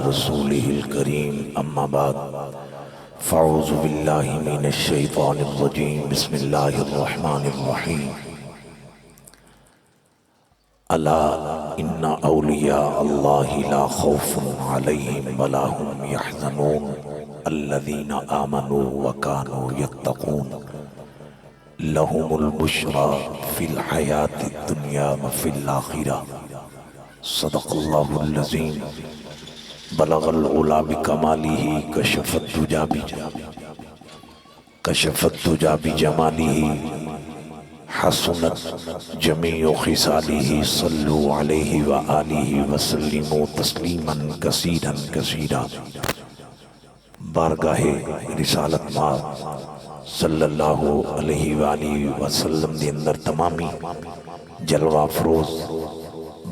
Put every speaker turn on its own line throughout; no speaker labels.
رسوله الكريم أما بعد فأعوذ بالله من الشيطان الرجيم بسم الله الرحمن الرحيم ألا إن أولياء الله لا خوف عليهم ولا هم يحزنون الذين آمنوا وكانوا يتقون لهم البشرى في الحياة الدنيا وفي الآخرة صدق الله العظيم بلغ العلا بکمالہ کشف الدجى بجمالہ حسنت جمیع خصالہ صلوا علیہ وآلہ وسلموا تسلیما کثیرا کثیرا۔ بارگاہ رسالت مآب صلی اللہ علیہ وآلہ وسلم دے اندر تمامی جلوہ فروز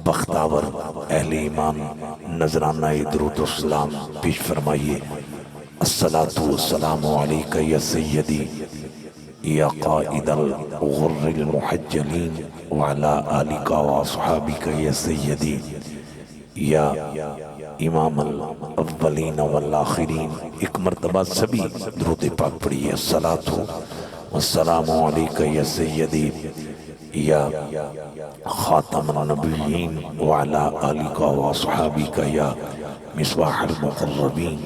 بختاور اہل ایمان نذرانہ درود و سلام پیش فرمائیے۔ الصلاة والسلام علیکہ یا سیدی یا قائد الغر المحجلین وعلا آلکہ و اصحابکہ یا سیدی یا امام الاولین والآخرین۔ ایک مرتبہ سبھی درود پاک پڑھیے۔ الصلاة والسلام علیکہ یا سیدی یا خاتم النبیین وعلا آلکہ و اصحابکہ یا مصباح المقربین۔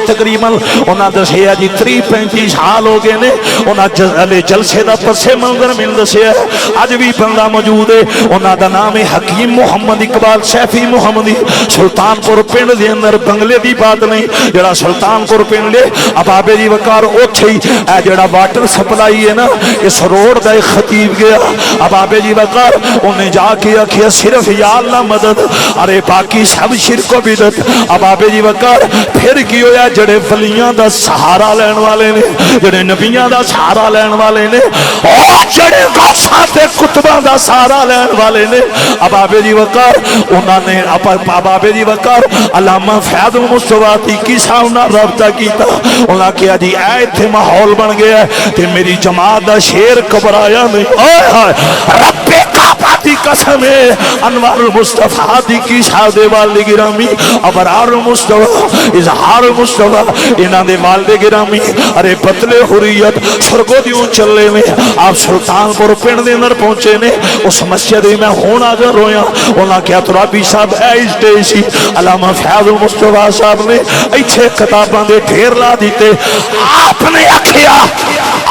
تقریباً انہاں دسیا جی 30-35 سال ہو گئے نے انہاں جلسے دا پسے منظر مل دسیا ہے۔ اج بھی بندہ موجود ہے، انہاں دا نام ہے حکیم محمد اقبال سیفی محمدی۔ سلطان پور پنڈ دے اندر بنگلے دی بات نہیں، جڑا سلطان پور پنڈ لے ابابے دی وقار اوتھے ہی اے جڑا واٹر سپلائی ہے نا اس روڈ دا ایک خطیب گیا ابابے دی وقار، انہیں جا کے آکھیا صرف یا اللہ مدد، ارے باقی سب شرک و بدعت۔ ابابے دی وقار پھر کی ہویا جڑے ولیاں دا سہارا لین والے نے، جڑے نبیاں دا سہارا لین والے نے، اور جڑے غوثاں تے کتباں دا سہارا لین والے نے۔ ابابے دی وقار انہاں نے ابابے دی وقار علامہ فیاض المصطفی کی سامنا رابطہ کیتا، انہاں کیا جی اے تھے ماحول بن گیا ہے تے میری جماعت دا شیر گھبرایا نہیں۔ آئے ہائے رب کعبہ دی قسم ہے انوار المصطفی دی کی شادے والی گرامی ابرار المصطفی اظہار مصطفیٰ انہاں دے والدے گرامی ارے بطلے حریت سرگو دیوں چلے میں آپ سلطان پور پنڈ دے اندر پہنچے نے۔ اس مسجد میں ہون آگر رویا انہاں کیا ترابی صاحب ایس ڈیسی علامہ فیاض المصطفیٰ صاحب نے ایچھے کتاباں دے ڈھیر لا دیتے۔ آپ نے اکھیا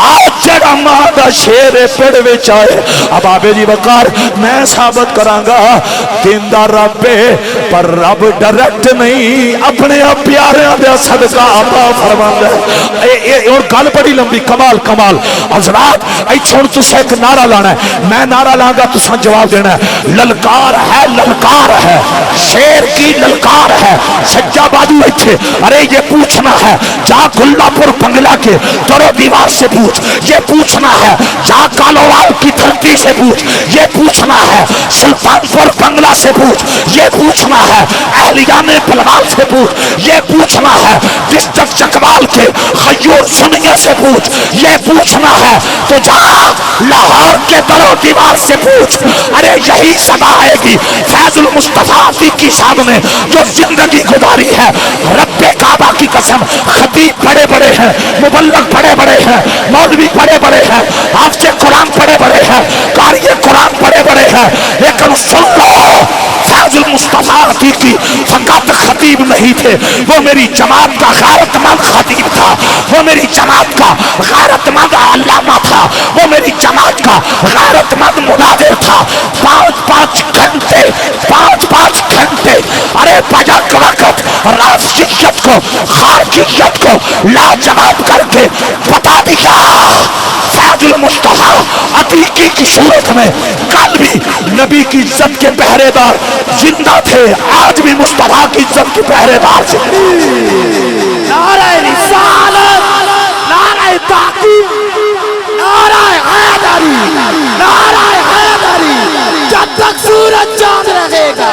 آج جگہ مادہ شیر پیڑ ویچ آئے۔ ابابے جی وقار میں ثابت کرانگا دیندہ رب پر رب ڈائریکٹ نہیں اپنے اب پیارے دے صدقہ عطا فرماندا ہے۔ اور گل بڑی لمبی کمال کمال حضرات ائی چھوڑ تو سے ایک نعرہ لانا ہے، میں نعرہ لاؤں گا تو سن جواب دینا ہے۔ للکار ہے شیر کی للکار ہے۔ سجا بادو ایتھے ارے یہ پوچھنا ہے جا گلہ پور بنگلہ کے در و دیوار سے پوچھ، یہ پوچھنا ہے جا کالوال کی دھرتی سے پوچھ، یہ پوچھنا ہے سلطان پور بنگلہ سے پوچھ، یہ پوچھنا ہے اہلیان بلوال سے پوچھ، یہ پوچھنا ہے ڈسٹرکٹ چکوال کے خیور سنیہ سے پوچھ، یہ پوچھنا ہے تو جا لاہور کے در و دیوار سے پوچھ۔ ارے یہی سزا آئے گی فیض المصطفیٰ عتیقی صاحب نے جو زندگی گزاری ہے۔ رب کعبہ کی قسم خطیب بڑے بڑے ہیں، مبلغ بڑے بڑے ہیں، مولوی بڑے بڑے ہیں، حافظ قرآن بڑے بڑے ہیں، قاری قرآن بڑے بڑے ہیں، لیکن سن لو فیض المصطفیٰ عتیقی فقط خطیب نہیں تھے، وہ میری جماعت کا غیرت مند خطیب تھا، وہ میری جماعت کا غیرت مند علامہ تھا، وہ میری جماعت کا غیرت مند مناظر تھا۔ 5-5 گھنٹے ارے بجک وقت رافضیت کو خارجیت کو لاجواب کر کے بتا دیا فیض المصطفیٰ عتیقی کی صورت میں کل بھی نبی کی عزت کے پہرے دار زندہ تھے، آج بھی مصطفیٰ کی عزت کے پہرے دار سے۔
نعرہ رسالت، نعرہ تحقیق، نعرہ حیدری، نعرہ حیدری، جب تک سورج چاند رہے گا۔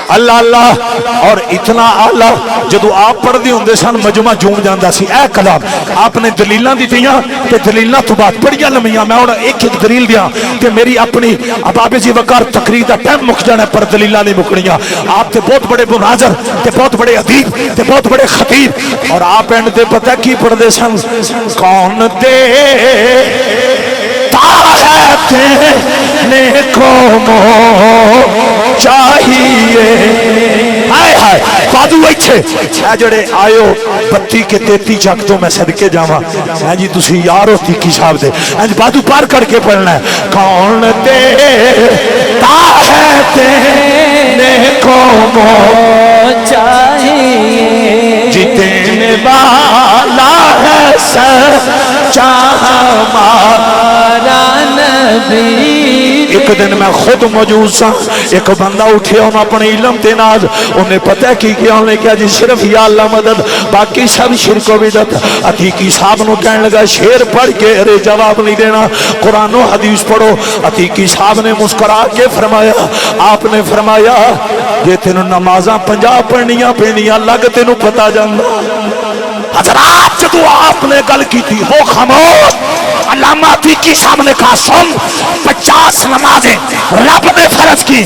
اللہ اللہ اور اتنا آلہ جدو آپ پڑھ دی ہوندے سن مجمع جوم جاندہ سی اے کلام آپ نے دلیلان دی دیاں کہ دلیلان تو بات پڑھیا لمیاں میں انہوں ایک ایک دلیل دیاں کہ میری اپنی اباب جی وقار تقریر دا ٹائم مک جانا پر دلیلان نہیں مکڑیاں آپ تے بہت بڑے مناظر تے بہت بڑے ادیب تے بہت بڑے خطیب اور آپ اینڈ دے پتہ کی پڑھ دے سن کون دے تینے کو مو چاہیے ہائے ہائے بادو ایچھے اے جڑے آئیو بتی کے 33 چک تو میں صدقے جاواں اے جی تسی یار ہوتی کی صاحب دے اے جی بادو پار کر کے پڑھنا ہے کون دیتا ہے تینے کو مو چاہیے جتنے والا ہے سچا ہمارا نبی ایک دن میں خود موجود سا ایک بندہ اٹھے انہوں اپنے علم تے ناز انہیں پتہ کی کیا انہیں کیا جی صرف یا اللہ مدد باقی سب شرک و بدعت عتیقی صاحب نو کہنے لگا شعر پڑھ کے ارے جواب نہیں دینا قرآن و حدیث پڑھو عتیقی صاحب نے مسکرا کے فرمایا آپ نے فرمایا یہ تینوں نمازاں 50 پڑھنیاں پینیاں لگ تینوں پتہ جاندہ حضرات جدو آپ نے گل کی تھی وہ خاموش علامہ عتیقی صاحب نے کہا سن 50 نمازیں رب نے فرض کی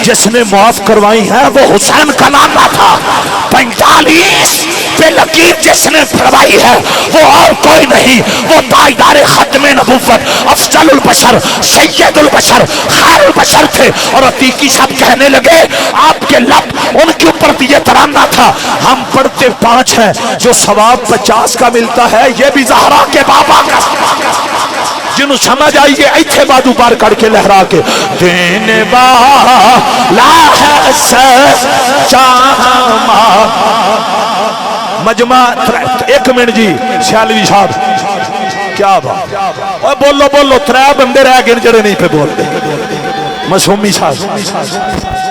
جس نے معاف کروائی ہیں وہ حسین کا نام نہ تھا 45 پہ لکیر جس نے پڑھوائی ہے وہ اور کوئی نہیں وہ تاجدار ختم نبوت افضل البشر سید البشر خیر البشر تھے اور عتیقی صاحب کہنے لگے آپ کے لب ان کے اوپر بھی یہ ترانہ تھا ہم پڑھتے 5 ہیں جو ثواب 50 کا ملتا ہے یہ بھی زہرا کے بابا کا جنہوں سمجھ آئیے ایتھے بادو پار کر کے لہرا کے دینے والا ہے سچا مجمع 1 منٹ جی سیالوی صاحب کیا بات بولو بولو 3 بندے رہ گئے جڑے نہیں پہ بولتے مسومی صاحب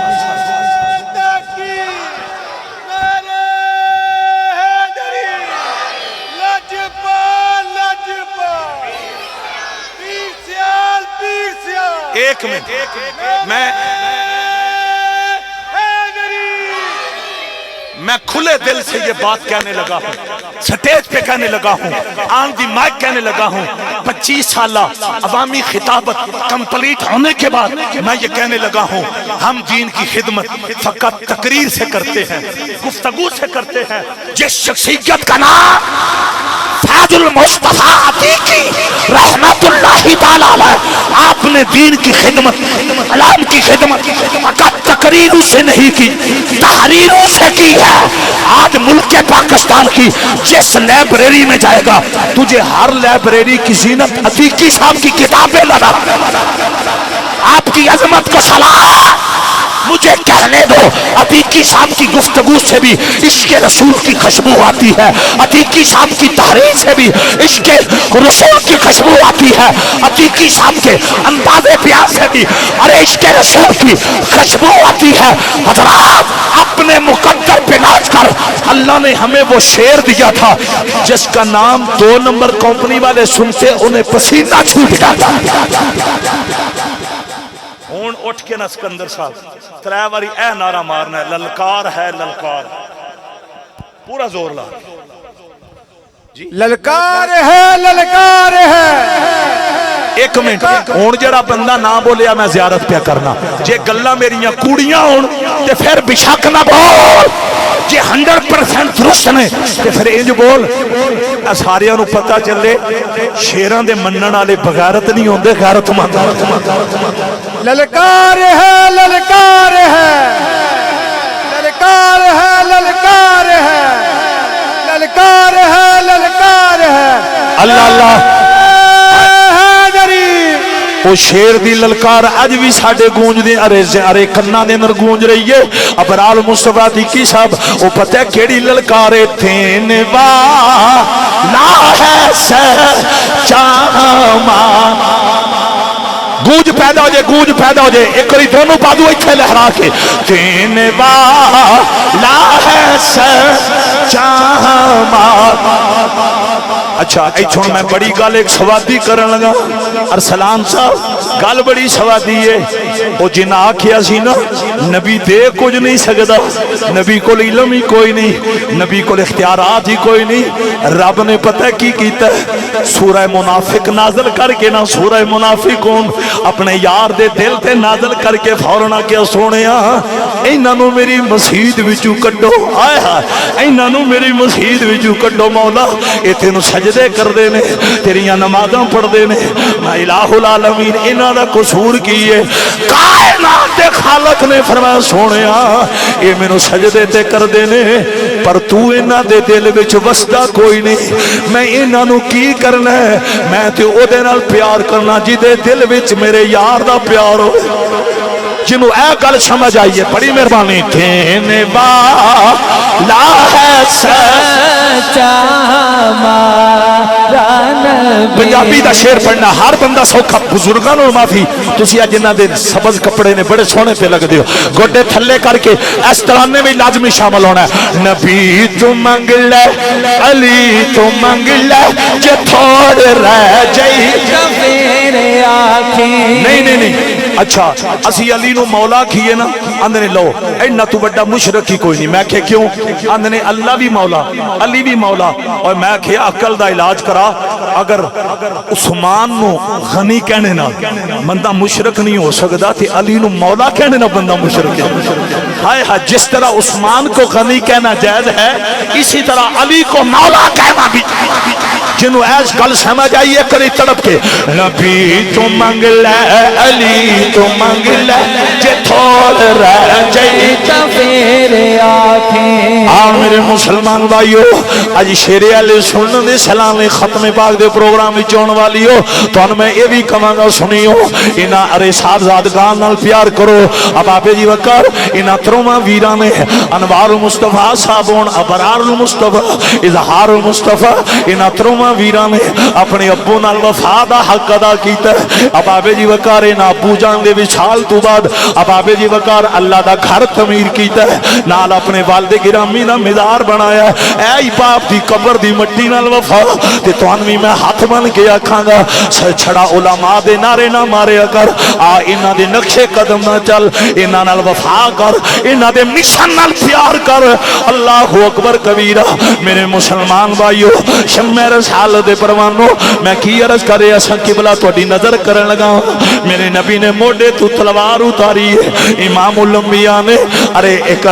ایک منٹ میں کھلے دل سے یہ بات کہنے لگا ہوں سٹیج پہ کہنے لگا ہوں آن دی مائک کہنے لگا ہوں 25 سالہ عوامی خطابت کمپلیٹ ہونے کے بعد میں یہ کہنے لگا ہوں ہم دین کی خدمت فقط تقریر سے کرتے ہیں گفتگو سے کرتے ہیں جس شخصیت کا نام فیض المصطفیٰ عتیقی رحمت اللہ تعالیٰ علیہ آپ نے دین کی خدمت علام کی خدمت فقط تقریروں سے نہیں کی تحریروں سے کی ہے آج ملک پاکستان کی جس لائبریری میں جائے گا تجھے ہر لائبریری کی زینت عتیقی صاحب کی کتابیں لگا آپ کی عظمت کو سلام مجھے کہنے دو عتیقی صاحب کی گفتگو سے بھی عشق رسول کی خوشبو آتی ہے عتیقی صاحب کی تحریر سے بھی عشق رسول کی خوشبو آتی ہے عتیقی صاحب کے انداز پیار سے بھی ارے عشق رسول کی خوشبو آتی ہے حضرات اپنے مقدر پہ ناز کر اللہ نے ہمیں وہ شعر دیا تھا جس کا نام 2 نمبر کمپنی والے سنتے انہیں پسینہ چھوٹ جاتا ہون اٹھ کے نا سکندر صاحب 3 باری اے نعرہ مارنا ہے للکار ہے للکار پورا زور لا جی
للکار ہے للکار ہے
1 منٹ ہون جڑا بندہ نہ بولیا میں زیارت پہ کرنا جے گلہ میریاں کوڑیاں ہون تے پھر بشک نہ بول جے 100% درست نے تے پھر انج بول ساریاں نو پتہ چلے شیراں دے منن والے بغیرت نہیں ہوندے غیرت مند
للکار ہے للکار ہے للکار ہے للکار ہے للکار ہے للکار ہے
اللہ اللہ وہ شیر دی للکار اج بھی ساڈے گونج دے ارے کنا دے اندر گونج رہی ہے ابرال مصطفیٰ عتیقی صاحب وہ پتہ کیڑی للکار تھینے والا ہے سچا گونج پیدا ہو جائے گونج پیدا ہو جائے ایک باری دونوں بادو ایتھے لہرا کے تھینے والا ہے سچا اچھا ایتھوں میں بڑی گل ایک سوادی کرن لگا ارسلان صاحب گل بڑی سوادی ہے وہ جن آکھیا سی نا نبی دے کچھ نہیں سکدا، نبی کو علم ہی کوئی نہیں، نبی کو اختیارات ہی کوئی نہیں، رب نے پتہ کی کیتا ہے سورہ منافق نازل کر کے نا، سورہ منافقون اپنے یار دے دل تے نازل کر کے فوراً کیا سونیا انہاں نو میری مسجد وچوں کڈو، آئے ہائے انہاں نو میری مسجد وچوں کڈو مولا، اے تینوں سجدے کردے نے، تیریاں نمازاں پڑھدے نے، میں الہ العالمین انہاں دا قصور کی ہے؟ کائنات دے خالق نے فرمایا سونیا اے مینوں سجدے تے کردے نے پر تو انہاں دے دل وچ وسدا کوئی نہیں، میں انہاں نو کی کرنا ہے؟ میں تے او دے نال پیار کرنا جدے دل وچ میرے یار دا پیار ہو۔ جنہوں اے گل سمجھ آئیے بڑی مہربانی، کہنے والا ہے سچا ہمارا نبی۔ پنجابی دا شعر پڑھنا ہر بندہ سوکھا، بزرگاں نوں معافی، تسی اج انہاں دے سبز کپڑے نے بڑے سونے پہ لگ دیو، گوڈے تھلے کر کے اس ترانے میں لازمی شامل ہونا ہے۔ نبی تو منگ لے علی تو منگ لے جے تھوڑ رہ جائی میرے آنکھیں، نہیں اچھا اسی علی نو مولا کیے نا، اندنے لو اینا تو بڑا مشرک ہی کوئی نہیں، میں کہ کیوں؟ اندنے اللہ بھی مولا علی بھی مولا، اور میں کہ عقل دا علاج کرا، اگر عثمان نو غنی کہنے نا بندہ مشرک نہیں ہو سکتا تے علی نو مولا کہنے نا بندہ مشرک ہے۔ ہائے ہائے جس طرح عثمان کو غنی کہنا جائز ہے اسی طرح علی کو مولا کہنا بھی، جنہوں ایس گل سمجھ آئیے کری تڑپ کے، نبی تو منگ لے علی تو منگ لے جے تھوڑ رہ جائی میرے آنکھیں۔ آن میرے مسلمان بھائیو، آج شیر علی سنن دے سلام ختم پاک دے پروگرام میں چون والی ہو تو ان میں یہ بھی کمانگا سنیو، انہا ارے ساتھ زادگان نال پیار کرو، اب آپ جی وکر انہا ترومہ ویران انوار المصطفیٰ صابون ابرار المصطفیٰ اظہار المصطفیٰ، انہا ترومہ ویران نے اپنے ابو نال وفا دا حق ادا کیتا ہے۔ اب آبے جی وکار نا ابو جان دے وچھال تو بعد اب آبے جی وکار اللہ دا گھر تعمیر کیتا ہے، نال اپنے والد گرامی دا مزار بنایا ہے۔ اے باپ دی قبر دی مٹی نال وفا تے توانوی میں ہاتھ بن کے آکھاں گا چھڑا علماء دے نعرے نہ مارے اگر آ انہاں دے نقشے قدم نہ چل، انہاں نال وفا کر، انہاں دے مشن نال پیار کر۔ اللہ اکبر کبیرہ۔ میرے مسلمان بھائیو، شمع رسال دے پروانو میں کی عرض کرے اساں قبلہ تہاڈی نظر کرن لگا، میرے نبی نے موڈے تو تلوار اتاری ہے، امام الانبیاء نے ارے ایک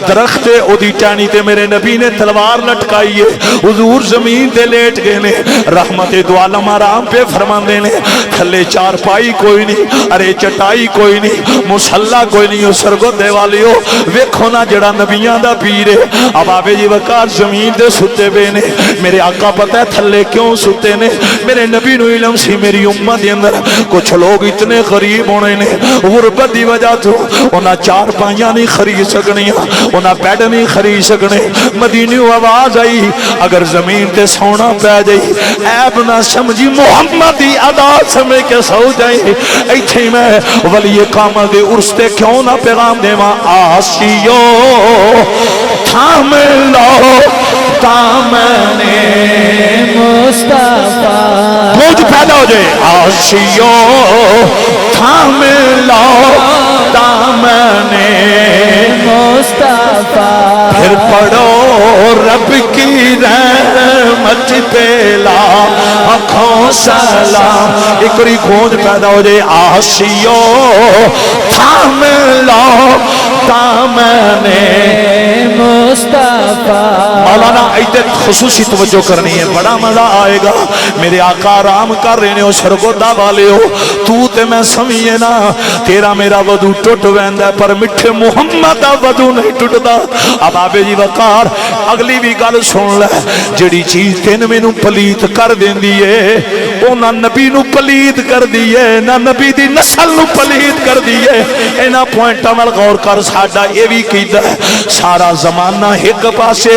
درخت او دی ٹہنی تے میرے نبی نے تلوار لٹکائی ہے، حضور زمین تے لیٹ گئے نے، رحمت دو عالم آرام پہ فرماندے نے، تھلے چار پائی کوئی نہیں، ارے چٹائی کوئی نہیں، مصلا کوئی نہیں، سرگو دے والیو ویکھو نا جڑا نبیاں دا پیر ہے۔ اب آبے جی وقار زمین دے ستے بے نے، میرے آقا پتہ ہے تھلے کیوں ستے نے؟ میرے نبی نو علم سی میری امت دے اندر کچھ لوگ اتنے غریب ہونے نے، غربت دی وجہ تو انہاں چار پائیاں نہیں خرید سکنیاں، انہاں بیڈ نہیں خرید سکنے۔ مدینے آواز آئی اگر زمین تے سونا پہ جائی عیب نہ سمجھی محمد دی ادا سمجھ کے سو جائی، ایتھے میں ولی کامل دے عرص تے کیوں نہ پیغام دے ماں آسیو تھام لو دامنے مصطفیٰ، موج پیدا ہو جائے آسیو تھام لو دامنے مصطفیٰ، پھر پڑھو رب کی رحمت پہ لاکھوں سلام، ایک بڑی کھوج پیدا ہو جائے آسیو تھام لو دامنے مصطفیٰ۔ مولانا ایتے خصوصی توجہ کرنی ہے، بڑا مزہ آئے گا، میرے آقا آرام کر رہے نے، ہو سرگودہ والے ہو تو تے میں سمجھے نا تیرا میرا وضو ٹوٹ ویندا ہے پر مٹھے محمد دا وضو نہیں ٹوٹدا۔ اب آبے جی وقار اگلی بھی گل سن لے، جڑی چیز تین مینوں پلیت کر دیندی ہے او نہ نبی نو پلیت کر دیئے نہ نبی دی نسل نو پلیت کر دیئے۔ اینا پوائنٹا مل غور کر، ساڈا یہ بھی کیدا ہے سارا زمانہ ایک پاسے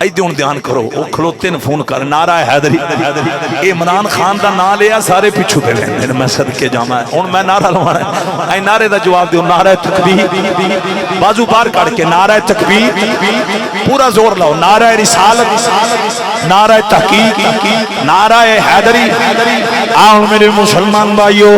ایدے ہوں دھیان کرو وہ کھلوتے نے فون کر نعرہ حیدری عمران خان دا نام لیا سارے پیچھو پہ لیں میں صدقے جاما ہے ہوں میں نعرہ لوانا ہے اے نعرے دا جواب دیو نعرہ تکبیر بازو بار کر کے نعرہ تکبیر پورا زور لاؤ نعرہ رسالت نعرہ تحقیق نعرہ حیدری آؤں میرے مسلمان بھائیو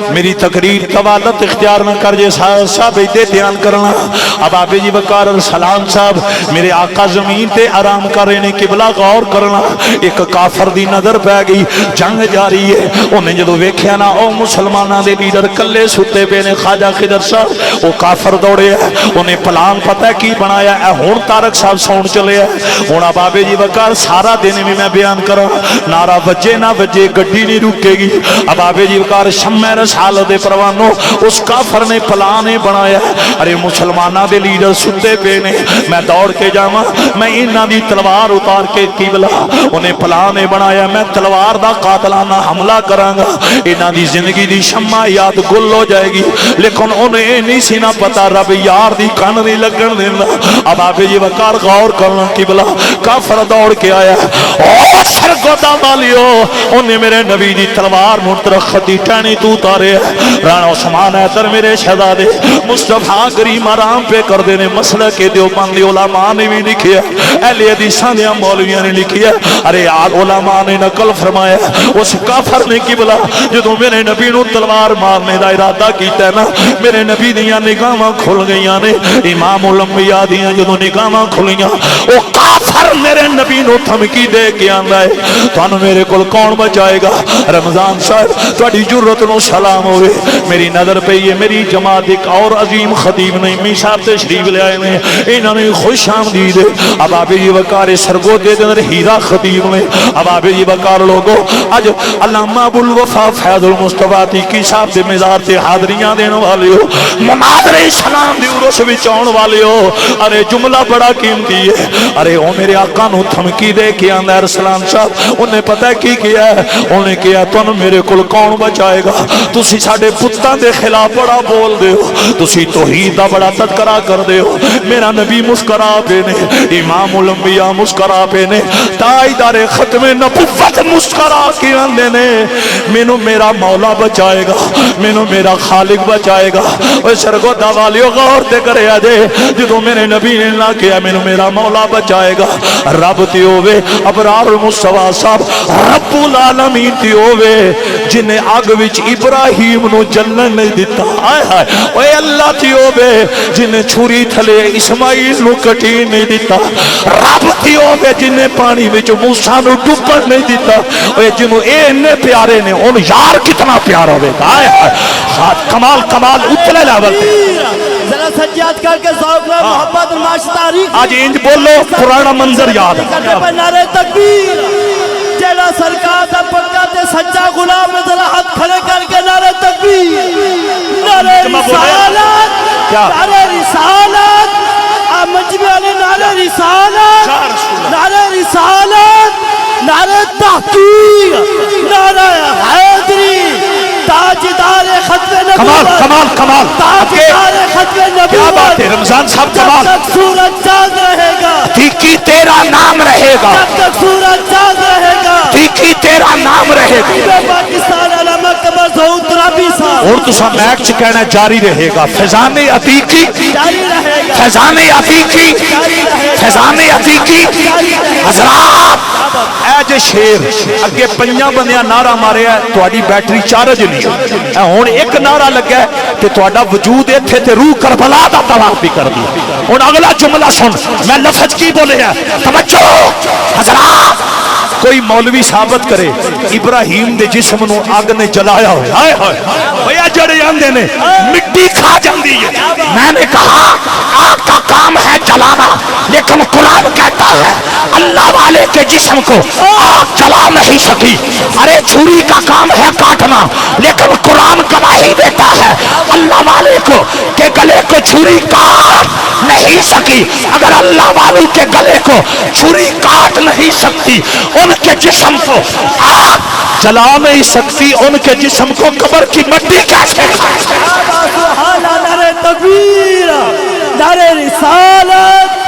میری تقریر طوالت اختیار نہ کر جے صاحب ایدے دھیان کرنا اب آپ جی وقار السلام صاحب میرے آقا زمین تے آرام کر رہے نے قبلہ غور کرنا ایک کافر دی نظر پہ گئی جنگ جاری ہے انہیں جدو ویکھیا نا او مسلمانہ دے لیڈر کلے ستے پہ نے خواجہ خضر صاحب وہ کافر دوڑے ہے انہیں پلان پتہ ہے کی بنایا ہے ہون تارک صاحب سون چلے ہے ہون اب آپ جی وقار سارا دن میں بیان کرا نعرہ وجے نہ وجے گڈی نہیں رکے گی اب آپ جی وقار شمع رسال دے پروانو اس کافر نے پلانے بنایا ارے مسلمانہ دے لیڈر ستے پہ نے میں دوڑ کے جاما میں انہاں دی تلوار اتار کے قبلہ انہیں پلانے بنایا میں تلوار دا قاتلانہ حملہ کرانگا انہاں دی زندگی دی شمع یاد گل ہو جائے گی لیکن انہیں نہیں سی نہ پتا رب یار دی کان نہیں لگن دینا اب آپ یہ وقار غور کرنا قبلہ کافر دوڑ کے آیا او سرگودا والیو انہیں میرے نبی دی تلوار مرترختی ٹینی تو تارے رانا عثمان ایتر میرے شہزادے مصطفیٰ کریم آرام پہ کر دینے مسئلہ کے دیوبندی علماء نے بھی لکھیا اہل حدیثاں دے مولویاں نے لکھیا ارے علماء نے نقل فرمایا اس کافر نے قبلہ جدوں میرے نبی نو تلوار مارنے دا ارادہ کیتا ہے نا میرے نبی دیاں نگاہاں کھل گئیاں نے امام الانبیاء دیاں جدوں نگاہاں کھلیاں او کافر میرے نبی نو دھمکی دے کے آندا ہے تانوں میرے کول کون بچائے گا رمضان صاحب تہاڈی جرت نو سلام ہوئے میری نظر پئی ہے میری جماعت ایک اور عظیم خطیب نے می صاحب تشریف لے آئے نے انہوں نے خوش آمدید اب آپ یہ وقار سرگودے دے اندر ہیرا خطیب نے اب آپ یہ وقار لوگو اج علامہ ابو الوفا فیض المصطفیٰ کی صاحب دے مزار تے حاضریاں دین والے ہو مناظر اسلام دی عرس وچ آن والے ہو ارے جملہ بڑا قیمتی ہے ارے او میرے آقا نو دھمکی دے کے آندا ہے ارسلان صاحب انہیں پتہ کی کیا ہے انہیں کیا تانوں میرے کول کون بچائے گا تسی ساڈے پتاں دے خلاف بڑا بول دے ہو تسی توحید دا بڑا تذکرہ کر دے ہو میرا نبی مسکرا پہ نے امام الانبیاء مسکرا پہ نے تائیدار ختم نبوت مسکرا کے اندے نے مینو میرا مولا بچائے گا مینو میرا خالق بچائے گا اوہ سرگو دوالیو غور دے کرے آجے جدو میرے نبی نے نہ کیا مینو میرا مولا بچائے گا رب تی ہوئے ابرار المصطفیٰ صاحب رب العالمین تی ہوئے جنہیں آگ وچ ابراہیم نو جلن نہیں دیتا آئے آئے اوہ اللہ تی ہوئے جنہیں چھوری تھلے اسماعیل نو کٹی نہیں دیتا رب تی ہوئے جنہیں پانی وچ موسیٰ نو ڈوبن نہیں دیتا اوہ جنہوں اے پیارے نے ان یار کتنا پیار ہوئے گا آئے آئے کمال کمال اتلے لیول
ذرا سجاد کر کے ذوق میں محبت اور معاش تاریخ
آج انج بولو پرانا منظر یاد ہے
نعرہ تکبیر جیڑا سرکار دا پکا تے سچا غلام ذرا ہاتھ کھڑے کر کے نعرہ تکبیر نعرہ رسالت نعرہ رسالت مجمع نے نعرہ رسالت نعرہ رسالت نعرہ تحقیق نعرہ حیدری تاجدار ختم نبوت
کمال کمال
تاجدار ختم نبوت
کیا بات ہے رمضان صاحب کمال
جب تک سورج چاند رہے گا
تیکی تیرا نام رہے گا
جب تک سورج چاند رہے گا
تیکی تیرا نام رہے گا
پاکستان علامہ قمر ظہور ترابی صاحب
اور تو سب میک چکہنا جاری رہے گا فیضان عتیقی
جاری رہے گا
فیضان عتیقی فیضان عتیقی حضرات اے جے شیر اگے پنجاں بندیاں نعرہ مارے ہے تواڈی بیٹری چارج نہیں اے ہن ایک نعرہ لگا ہے کہ تواڈا وجود ایتھے تے روح کربلا دا طواف بھی کر دی ہن اگلا جملہ سن میں لفظ کی بولے ہے توجہ حضرات کوئی مولوی ثابت کرے ابراہیم دے جسم نو آگ نے جلایا ہوئے ہائے ہائے بھیا جڑے جاندے نے مٹی کھا جاندی ہے میں نے کہا آگ کا کام ہے جلانا لیکن قرآن کہتا ہے اللہ والے کے جسم کو آگ جلا نہیں سکی ارے چھری کا کام ہے کاٹنا لیکن قرآن گواہی دیتا ہے اللہ والے کو کہ گلے کو چھری کاٹ نہیں سکی اگر اللہ والے کے گلے کو چھری کاٹ نہیں سکتی ان کے جسم کو آگ جلا نہیں سکتی ان کے جسم کو قبر کی مٹی کیسے
سبحان نعرہ تکبیر نعرہ رسالت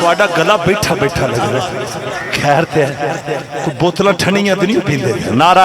ਤੁਹਾਡਾ ਗਲਾ ਬੈਠਾ ਬੈਠਾ ਲੱਗ ਰਿਹਾ ਖੈਰ ਤੇ ਕੋਈ ਬੋਤਲਾਂ ਠੰਡੀਆਂ ਤੇ ਨਹੀਂ ਪੀਂਦੇ ਨਾਰਾ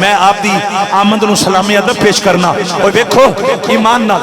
ਮੈਂ ਆਪ ਦੀ ਆਮਦ ਨੂੰ ਸਲਾਮੀ ਅਦਬ ਪੇਸ਼ ਕਰਨਾ ਓਏ ਵੇਖੋ ਈਮਾਨ ਨਾਲ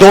2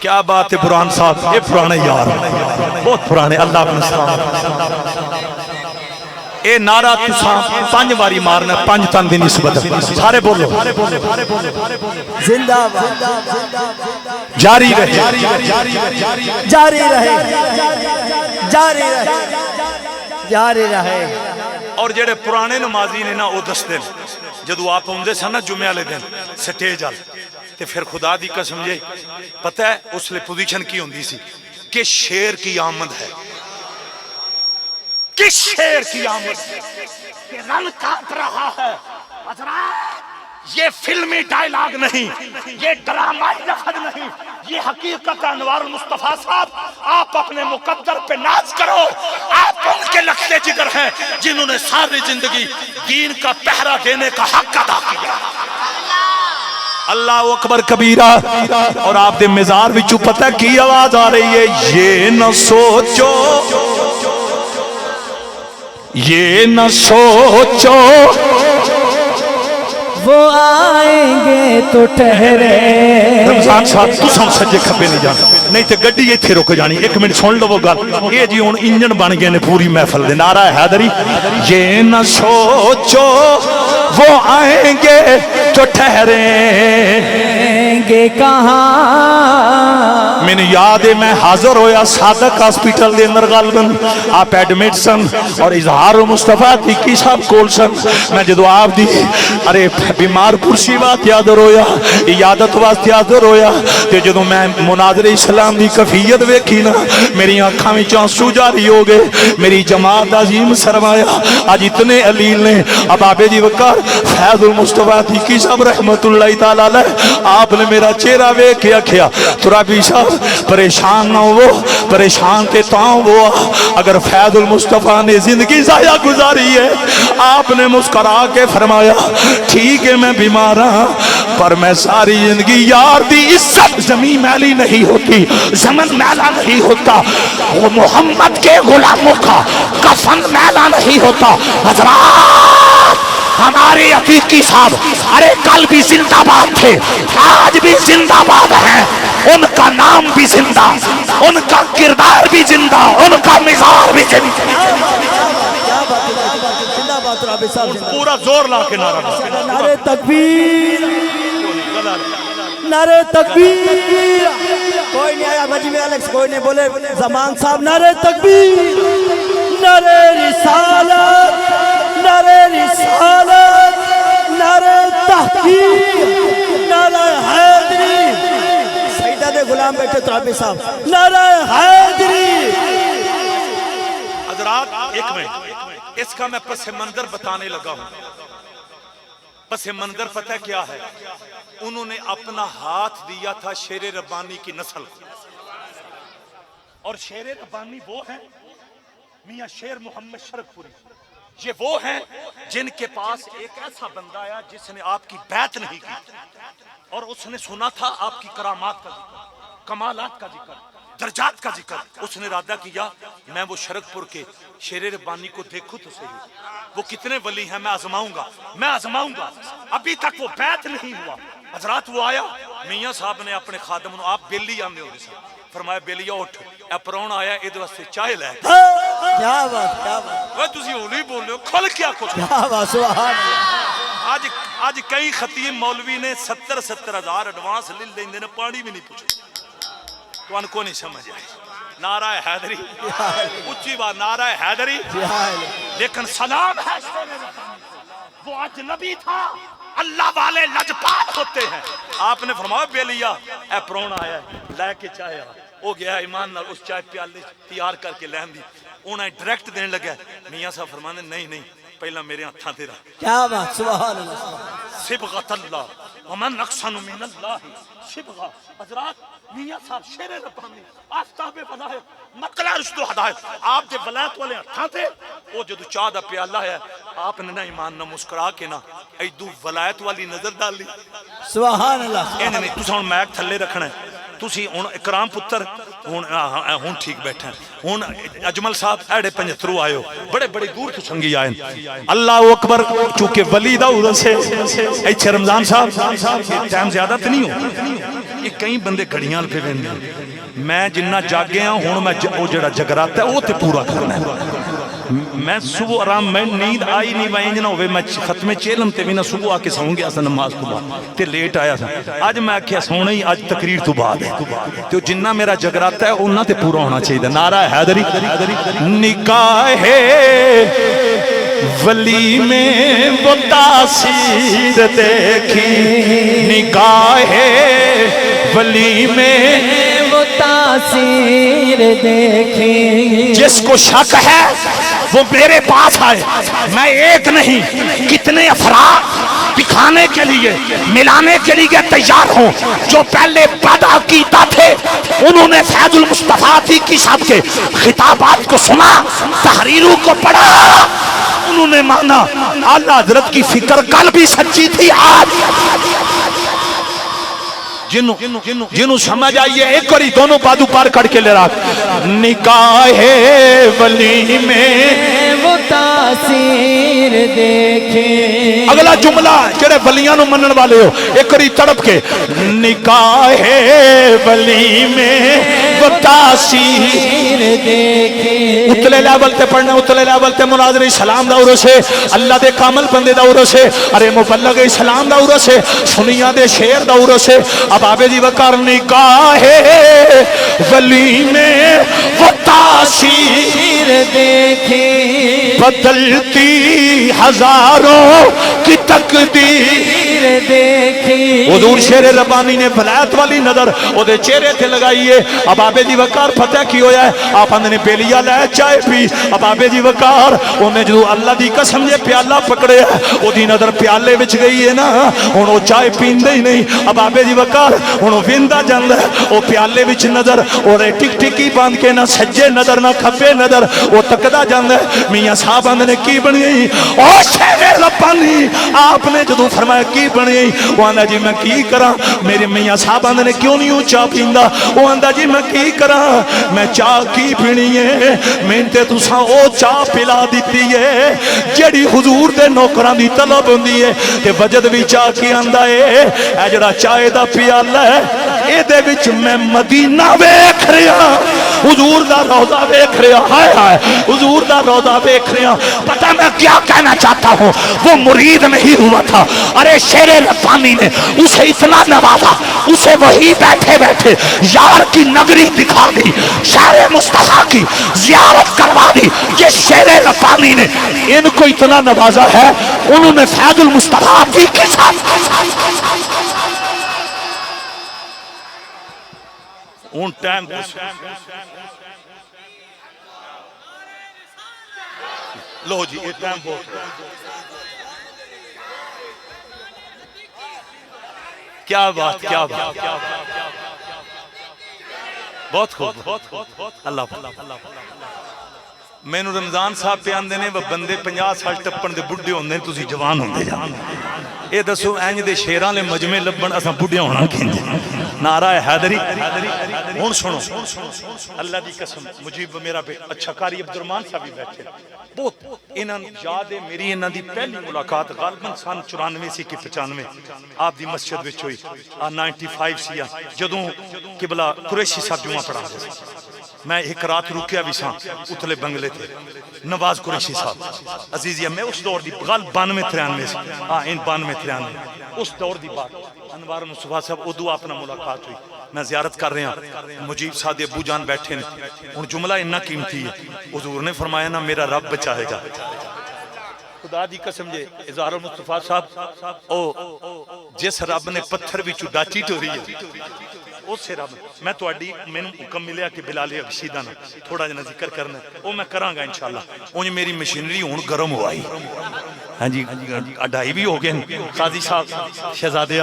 کیا بات ہے برہان صاحب، یہ پرانے یار بہت پرانے، اللہ اپنے سلام اے نعرہ تساں 5 باری مارنا، 5 تن دی نسبت سارے بولو
زندہ باد
جاری رہے
جاری رہے جاری رہے جاری رہے۔
اور جڑے پرانے نمازی نے نا وہ دستے جدو آپ ہوندے سن نا جمعے والے دن سٹیج آل تے پھر خدا دی قسم جے پتہ ہے اس لئے پوزیشن کی ہوندی سی کہ شیر کی آمد ہے، کس شیر کی آمد ہے کہ رن کاٹ رہا ہے۔ حضرات یہ فلمی ڈائیلاگ نہیں، یہ ڈرامائی لفظ نہیں، یہ حقیقت انوار المصطفیٰ صاحب، آپ اپنے مقدر پہ ناز کرو۔ آپ ان کے لختے جگر ہیں جنہوں نے ساری زندگی دین کا پہرا دینے کا حق ادا کیا۔ اللہ اکبر کبیرہ۔ اور آپ دے مزار وچوں پتہ کی آواز آ رہی ہے، یہ نہ سوچو یہ نہ سوچو
وہ آئیں گے تو ٹھہرے۔
رمضان صاحب تو سن سجے کھبے نہیں جانا، نہیں تے گڈی یہ تھے رک جانی۔ ایک منٹ سن لو وہ گل، یہ جی ہن انجن بن گئے نے پوری محفل دے۔ نعرہ حیدری، یہ نہ سوچو وہ آئیں گے تو ٹھہریں
گے کہاں۔
میں نے یاد ہے میں حاضر ہویا صادق ہاسپٹل دے اندر غالباً آپ ایڈمٹ سن اور اظہار مصطفیٰ تیکی صاحب کول سن۔ میں جدو آپ دی ارے بیمار پرسی بات یاد رویا، عیادت واسطے حاضر ہویا تے جدو میں مناظر اسلام دی کفیت ویکھی نا میری آنکھاں وچ آنسو جاری ہو گئے۔ میری جماعت عظیم سرمایہ آج اتنے علیل نے ابابے جی وقار فیض المصطفیٰ تیکی صاحب رحمت اللہ تعالیٰ علیہ، آپ نے میرا چہرہ ویکھیا کیا ترابی صاحب پریشان نہ ہو، پریشان تے تاں ہوا اگر فیض المصطفیٰ نے زندگی ضائع گزاری ہے۔ آپ نے مسکرا کے فرمایا ٹھیک ہے میں بیمار ہاں پر میں ساری زندگی یار دی عزت زمین میلی نہیں ہوتی، زمن میلا نہیں ہوتا، وہ محمد کے غلاموں کا کفن میلا نہیں ہوتا۔ حضرات ہمارے عتیقی صاحب ارے کل بھی زندہ باد تھے، آج بھی زندہ باد ہیں، ان کا نام بھی زندہ، ان کا کردار بھی زندہ، ان کا مزار بھی زندہ۔ پورا زور لا کے نعرہ
نعرہ تکبیر نعرہ تکبیر۔ کوئی نہیں آیا مجھے میں الیکس، کوئی نہیں بولے زمان صاحب نعرہ تکبیر، نعرہ رسالت، نعرہ رسالت، نعرہ تحقیق، نعرہ حیدری۔ سیدہ دے غلام بیٹھے ترابی صاحب نعرہ حیدری۔
حضرات ایک منٹ، اس کا میں پس منظر بتانے لگا ہوں۔ پس منظر پتہ کیا ہے؟ انہوں نے اپنا ہاتھ دیا تھا شیر ربانی کی نسل کو، اور شیر ربانی وہ ہیں میاں شیر محمد شرک پوری، یہ وہ ہیں جن کے پاس ایک ایسا بندہ آیا جس نے آپ کی بیعت نہیں کی اور اس نے سنا تھا آپ کی کرامات کا ذکر، کمالات کا ذکر، درجات کا ذکر۔ اس نے ارادہ کیا میں وہ شرک پور کے شیر ربانی کو دیکھوں تو صحیح، وہ کتنے ولی ہیں میں آزماؤں گا، میں آزماؤں گا۔ ابھی تک وہ بیعت نہیں ہوا۔ حضرات وہ آیا، میاں صاحب نے اپنے خادم نے، آپ بیلی آنے ہو رہے سن، فرمایا بیلیا اٹھ، اے پرون آیا ادھر سے چائے لے۔
کیا بات کیا بات،
وہ تسی ہولی بول رہے ہو، کھل کیا کچھ۔
کیا بات، سبحان اللہ۔
آج کئی خطیب مولوی نے 70 ہزار ایڈوانس لے لیندے نے، پانی بھی نہیں پوچھے، تو ان کو نہیں سمجھ آئی۔ نعرہ حیدری، اچھی بات نعرہ حیدری، لیکن سلام ہے وہ اجنبی تھا، اللہ والے لجپال ہوتے ہیں۔ آپ نے فرمایا بیلیا اے پرون آیا لے کے چائے آ، وہ گیا ایمان نال اس چائے پیالے تیار کر کے لہن دی، انہیں ڈائریکٹ دینے لگا۔ میاں صاحب فرمانے نہیں پہلا میرے ہاتھاں تیرا۔
کیا بات، سبحان اللہ۔
صبغۃ اللہ ومن احسن من اللہ صبغہ۔ حضرات میاں صاحب شیر ربانی، آفتاب ولایت، مطلع رشد و ہدایت، آپ دے ولایت والے ہتھاں تے وہ جدو چاہ دا پیالہ ہے، آپ نے نہ ایمان نہ مسکرا کے نہ ایدو ولایت والی نظر ڈال لی۔
سبحان اللہ۔
انہیں نہیں تُسا ہن میک تھلے رکھنا ہے، تُسی ہن اکرام پتر ہوں ٹھیک بیٹھا ہوں اجمل صاحب ایڑے 75 آئے بڑے بڑے دور تو سنگی آئے اللہ اکبر چونکہ ولی دا عرس ہے ایچھے رمضان صاحب ٹائم زیادہ تو نہیں ہو یہ کئی بندے گھڑیاں پہ ویندے میں جنہ جاگیا ہوں میں وہ جڑا جگراتا ہے وہ تے پورا کرنا ہے میں صبح آرام میں نیند آئی نہیں وائنج نہ ہوئے میں ختم چیلم تے بھی نہ صبح آکے سہوں گیا سا نماز تو بعد تے لیٹ آیا سا آج میں آکھیا سونا ہی آج تقریر تو بعد ہے تو جنہ میرا جگراتا ہے انہاں تے پورا ہونا چاہیے نعرہ حیدری نکاح ولی میں وہ تاثیر دیکھی نکاح ولی میں
وہ تاثیر دیکھی
جس کو شک ہے وہ میرے پاس آئے میں ایک نہیں کتنے افراد دکھانے کے لیے ملانے کے لیے تیار ہوں جو پہلے پیدا کیتا تھے انہوں نے فیض المصطفیٰ کی سب کے خطابات کو سنا تحریروں کو پڑھا انہوں نے مانا اعلیٰ حضرت کی فکر کل بھی سچی تھی آج جنہوں سمجھ آئیے ایک اور ہی دونوں بادو پار کر کے لے رہا نکاح ولی میں
وہ تاثیر دیکھیں
اگلا جملہ جڑے ولیاں نو منن والے ہو ایک اور ہی تڑپ کے نکاح ولی میں وہ تاثیر
دیکھیں
اتلے لیول تے پڑھنا اتلے لیول تے مناظر اسلام دا عرس ہے اللہ دے کامل بندے دا عرس ہے ارے مبلغ اسلام دا عرس ہے سنیاں دے شعر دا عرس ہے اب آبے دی وقار نکاح ولی میں وہ تاثیر
دیکھیں
بدلتی ہزاروں کی تقدیر
دیکھیں
حضور شیر ربانی نے بلایت والی نظر او دے چہرے تھے لگائیے اب آبے دی وقار فتح کی ہویا ہے آپ اندنے بیلیا لے چائے پی اب آبے دی وقار انہیں جو اللہ دی قسم یہ پیالہ پکڑے ہے او دی نظر پیالے وچ گئی ہے نا انہوں چائے پیندے ہی نہیں اب آبے دی وقار انہوں ویندہ جاندہ ہے او پیالے وچ نظر اور ٹک ٹکی باندھ کے نہ سجے نظر نہ کھپے نظر او تکدہ جاندہ ہے میاں صاحب اندنے کی بن گئی او شیر ربانی آپ نے جدو فرمایا کی بن گئی وہ آندہ جی میں کی کرا میرے میاں صاحب اندنے کیوں نہیں ہوں چاہ پیندہ وہ آندہ جی میں کی کرا میں چاہ کی پینی ہے میں تے تو ساں او چاہ پلا دیتی ہے جڑی حضور دے نوکران دی طلب ہوندی ہے کہ وجد بھی چاہ کی آندہ ہے اے جڑا چاہے دا پیالہ ہے اے دے وچ میں مدینہ ویکھ رہا حضور دا روضہ ویکھ رہا ہائے ہائے حضور دا روضہ ویکھ رہا پتہ میں کیا کہنا چاہتا ہوں وہ مرید نہیں ہوا تھا ارے شیر ربانی نے اسے اتنا نوازا اسے وہی بیٹھے بیٹھے یار کی نگری دکھا دی شہر مصطفیٰ کی زیارت کروا دی یہ شیر ربانی نے ان کو اتنا نوازا ہے انہوں نے فیض المصطفیٰ کے ساتھ اون ٹائم لو جی یہ ٹائم بہت کیا بات کیا بات بہت خوب اللہ میں نو رمضان صاحب پہ آندے نے وہ بندے 50 سال ٹپن دے بڑھے ہوندے ہیں تسی جوان ہوندے جان اے دسو اینج دے شیران لے مجمع لبن اساں بڑھے ہونا کھینجے نعرہ حیدری ہون سنو اللہ دی قسم مجیب میرا بے اچھا کاری عبدالرحمن صاحب بھی بیٹھے بہت انہاں یاد ہے میری انہاں دی پہلی ملاقات غالباً سن 94 سی کی 95 آپ دی مسجد وچ ہوئی 95 سی جدوں قبلہ قریشی صاحب جمعہ پڑھا میں ایک رات رکیا بھی ساں اتلے بنگلے تھے نواز قریشی صاحب عزیزیہ میں اس دور دی غالب 92-93 سے ان 92-93 اس دور دی بات انوار مصطفیٰ صاحب ادو اپنا ملاقات ہوئی میں زیارت کر رہے ہیں مجیب صاحب ابو جان بیٹھے نے ان جملہ انہا قیمتی ہے حضور نے فرمایا نا میرا رب بچائے گا خدا دی قسم جے اظہار المصطفیٰ صاحب جس رب نے پتھر بھی چڈاچی ٹوری ہے اس سے رب میں تو اڈی میں حکم ملیا کہ بلال ابشیدہ نا تھوڑا جنا ذکر کرنا وہ میں کران گا انشاءاللہ انہیں میری مشینری ہون گرم ہو آئی ہاں جی اڈائی بھی ہو گئے قاضی صاحب شہزادیہ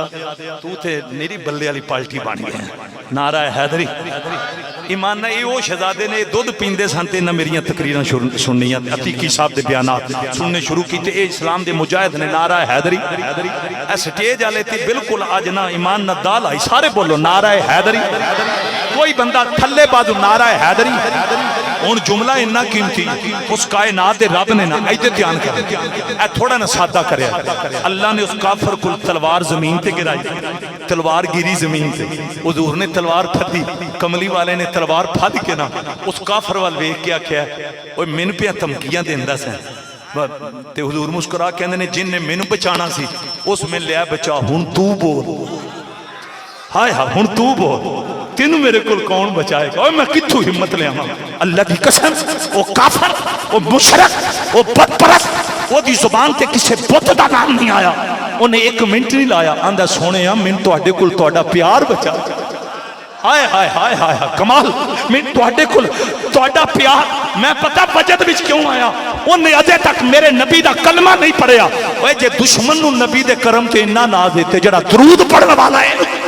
تو تے میری بلے والی پالٹی بان گئے ہیں نعرہ حیدری ایمان نہ یہ شہزادے نے دودھ پیندے سانتے نہ میریاں تقریراں سننیاں عتیقی صاحب دے بیانات سننے شروع کیتے اے اسلام دے مجاہد نے نعرہ حیدری اے سٹیج آلے تے بالکل آج نہ ایمان نہ دال آئی سارے بولو نعرہ حیدری کوئی بندہ تھلے بازو نعرہ حیدری ہن جملہ اتنا قیمتی اس کائنات دے رب نے نا ایتے دھیان کر اے تھوڑا نہ سادہ کریا اللہ نے اس کافر کو تلوار زمین تے گرائی تلوار گری زمین تے حضور نے تلوار پھدی کملی والے نے تلوار پھد کے نا اس کافر وال ویکھ کے آکھیا اوے من پہ دھمکیاں دیندا سی تے حضور مسکرا کہندے نے جن نے مینوں بچانا سی اس میں لیا بچا ہن تو بول ہائے ہاں ہن تو بول تینوں میرے کول کون بچائے گا میں کتھوں ہمت لے آواں اللہ کی قسم او کافر او مشرک او بدپرست او دی زبان تے کسے بت دا نام نہیں آیا انہیں ایک منٹ نہیں لایا آندا سونے من تواڈے کول تواڈا پیار بچا ہائے ہائے ہائے ہائے کمال من تواڈے کول تواڈا پیار میں پتہ بجت وچ کیوں آیا انہیں اجے تک میرے نبی دا کلمہ نہیں پڑھیا اوے جے دشمن نو نبی دے کرم تے اتنا ناز دیتے جڑا درود پڑھن والا ہے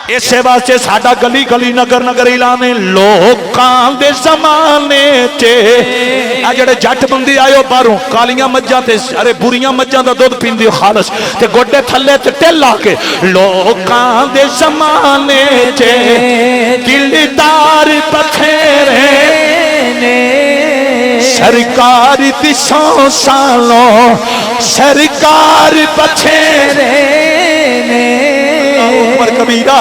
اسے واسطے ساڈا گلی گلی نگر نگر اعلانے لوکاں دے زمانے تے اے جڑے جٹ بندے آئے باہروں کالیاں مجھاں تے ارے بریاں مجھاں دا دودھ پیندی خالص تے گوڈے تھلے تے ٹل آ کے لوکاں دے زمانے تے دلدار بتھیرے نے سرکار تسوں سالوں سرکار بتھیرے نے اکبر کبیرہ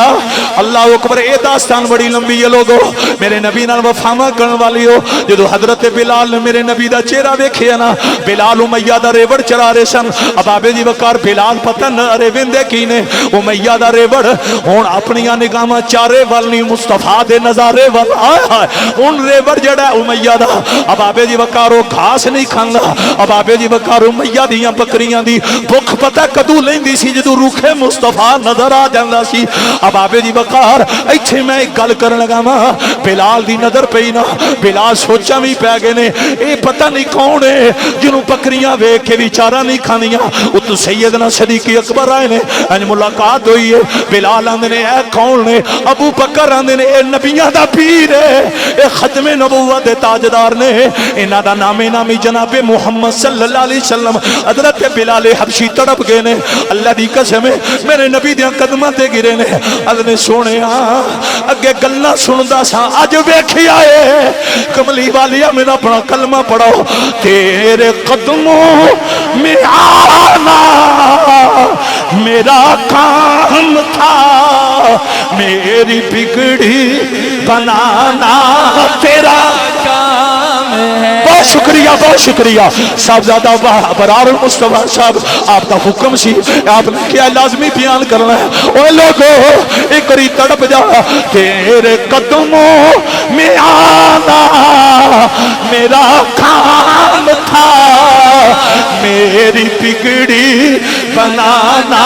اللہ اکبر اے داستان بڑی لمبی ہے لوگو میرے نبی نال وفاواں کرن والی ہو جدو حضرت بلال نے میرے نبی دا چہرہ ویکھیا نا بلال امیہ دا ریوڑ چرا رہے سن ابابے جی وقار بلال پتہ نہ ویندے کی نے امیہ دا ریوڑ ہن اپنیاں نگاہاں چارے ول نہیں مصطفیٰ دے نظارے ول آئے ہائے ہن ریوڑ جڑا امیہ دا ابابے جی وقار او گھاس نہیں کھاندا ابابے جی وقار امیہ دیاں بکریاں دی بھوک پتہ کدو لیندی سی جدو روکھے مصطفیٰ نظر آ جاندا سی ابابے جی وقار ایتھے میں ایک گل کرن لگا وا بلال دی نظر پئی نا بلال سوچاں وی پے گئے نے اے پتہ نہیں کون ہے جنوں بکریاں ویکھ کے وی چارہ نہیں کھانیاں اتو سیدنا صدیق اکبر آئے نے انج ملاقات ہوئی ہے بلال آندے نے اے کون نے ابو بکر آندے نے اے نبیاں دا پیر ہے اے ختم نبوت دے تاجدار نے انہاں دا نامی جناب محمد صلی اللہ علیہ وسلم حضرت بلال حبشی تڑپ گئے نے اللہ دی قسم میرے نبی دیاں قدماں تے گرے نے اللہ نے سونے اگے گلاں سندا سا اج ویکھیا اے کملی والیا میرا اپنا کلمہ پڑھو تیرے قدموں میں آنا میرا کام تھا میری بگڑی بنانا تیرا کام ہے بہت شکریہ صاحبزادہ برار المصطفیٰ صاحب آپ کا حکم سی آپ نے کیا لازمی بیان کرنا ہے اوہ لوگو ایک ری تڑپ جا تیرے قدموں میں آنا میرا کام تھا میری بگڑی بنانا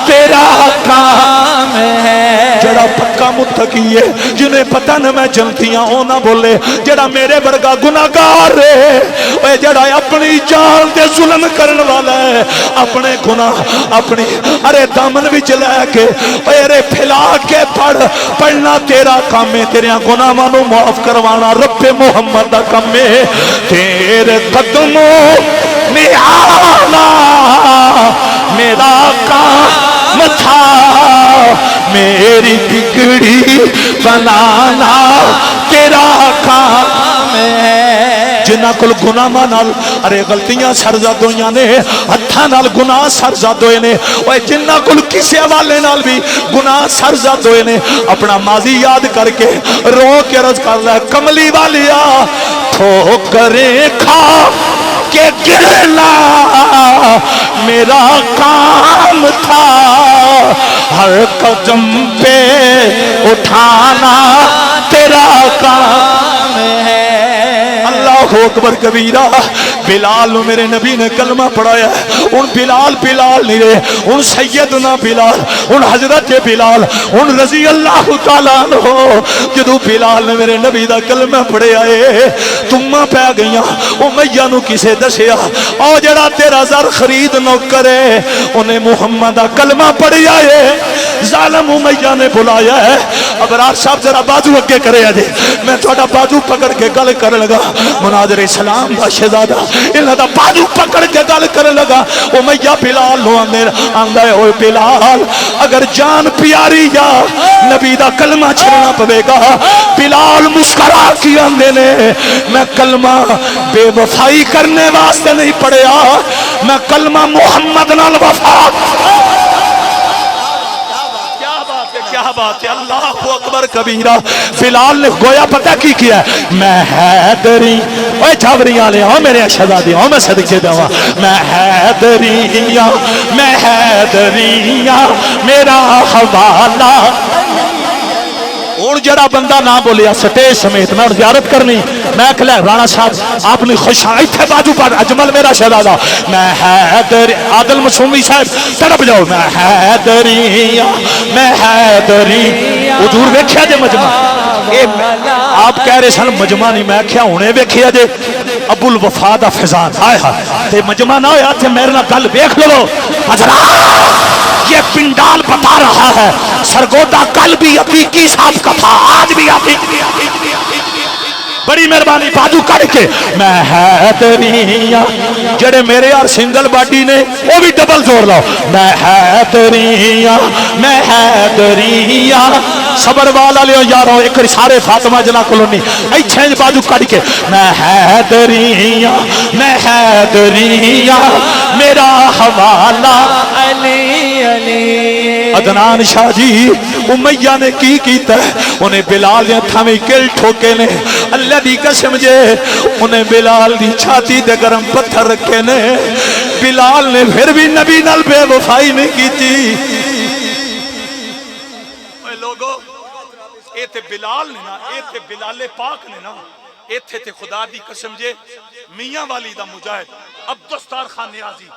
تیرا کام ہے جڑا پکا متقی ہے جنہیں پتہ نہ میں جنتیاں ہوں نہ بولے جڑا میرے برگا گناہگار ہے اے جڑا اپنی جان دے ظلم کرن والا ہے اپنے گناہ اپنی ارے دامن وچ لے کے ارے پھیلا کے پڑھنا تیرا کام ہے تیرے گناہاں نو معاف کروانا رب محمد دا کام ہے تیرے قدموں میں آنا میرا کام تھا میری بگڑی بنانا تیرا کام ہے جنہ کل گناہ نال ارے غلطیاں سرزد ہوئیاں نے ہتھاں نال گناہ سرزد ہوئے نے اوے جنہ کل کسی حوالے نال بھی گناہ سرزد ہوئے نے اپنا ماضی یاد کر کے رو کے عرض کر رہا ہے کملی والیا ٹھوکریں کھا کے گرنا میرا کام تھا ہر قدم پہ اٹھانا تیرا کام ہے اللہ اکبر کبیرہ بلال میرے نبی نے کلمہ پڑھایا ان بلال نہیں رہے ان سیدنا بلال ان حضرت بلال ان رضی اللہ تعالیٰ عنہ جدو بلال نے میرے نبی دا کلمہ پڑھے آئے تمہ پہ گئیاں امیہ نو کسے دسیا او جڑا تیرا زر خرید نو کرے انہیں محمد دا کلمہ پڑھے آئے ظالم امیہ نے بلایا ہے ابرار صاحب ذرا بازو اگے کرے آجے میں تھوڑا بازو پکڑ کے گل کر لگا مناظر اسلام دا شہزادہ انہاں دا بازو پکڑ کے گل کر لگا امیہ بلال نو آندا ہے اوے بلال اگر جان پیاری یا نبی دا کلمہ چھڑنا پوے گا بلال مسکرا کی آندے نے میں کلمہ بے وفائی کرنے واسطے نہیں پڑھیا میں کلمہ محمد نال وفا کیا بات ہے اللہ اکبر کبیرہ بلال نے گویا پتہ کی کیا ہے میں حیدری اوے چھاوریاں لے آؤ میرے شہزادے آؤ میں صدقے دعا میں حیدریاں میرا حوالہ اور جڑا بندہ نہ بولیا سٹیج سمیت میں زیارت کرنی میں کہلا رانا صاحب آپ نے خوش آئی تھے باجو پر اجمل میرا شہزادہ میں حیدر عادل مسومی صاحب تڑپ جاؤ میں حیدری حضور ویکھیا جے مجمع آپ کہہ رہے سن مجمع نہیں میں کیا ہونے ویکھیا جے ابو الوفا دا فیضان آئے ہاں تے مجمع نہ ہویا تے میرے نال گل ویکھ لو حضرات یہ پنڈال بتا رہا ہے سرگودا کل بھی عقیقی صاحب کا تھا آج بھی عقیقی بڑی مہربانی بازو کر کے میں حیدریاں جڑے میرے یار سنگل باڈی نے وہ بھی ڈبل زور لاؤ میں حیدریاں صبر والا لیو یارو ایک سارے فاطمہ جنا کلونی ای چھنج بازو کر کے میں حیدریاں میرا حوالہ علی علی عدنان شاہ جی امیہ نے کی کیتا ہے انہیں بلال نے تھامی کل ٹھوکے نے اللہ دی قسم جے انہیں بلال دی چھاتی دے گرم پتھر رکھے نے بلال نے پھر بھی نبی نال بے وفائی نہیں کی تھی اے لوگو اے تے بلال نے نا اے تے بلال پاک نے نا اے تے خدا دی قسم جے میاں والی دا مجاہد عبدالستار خان نیازی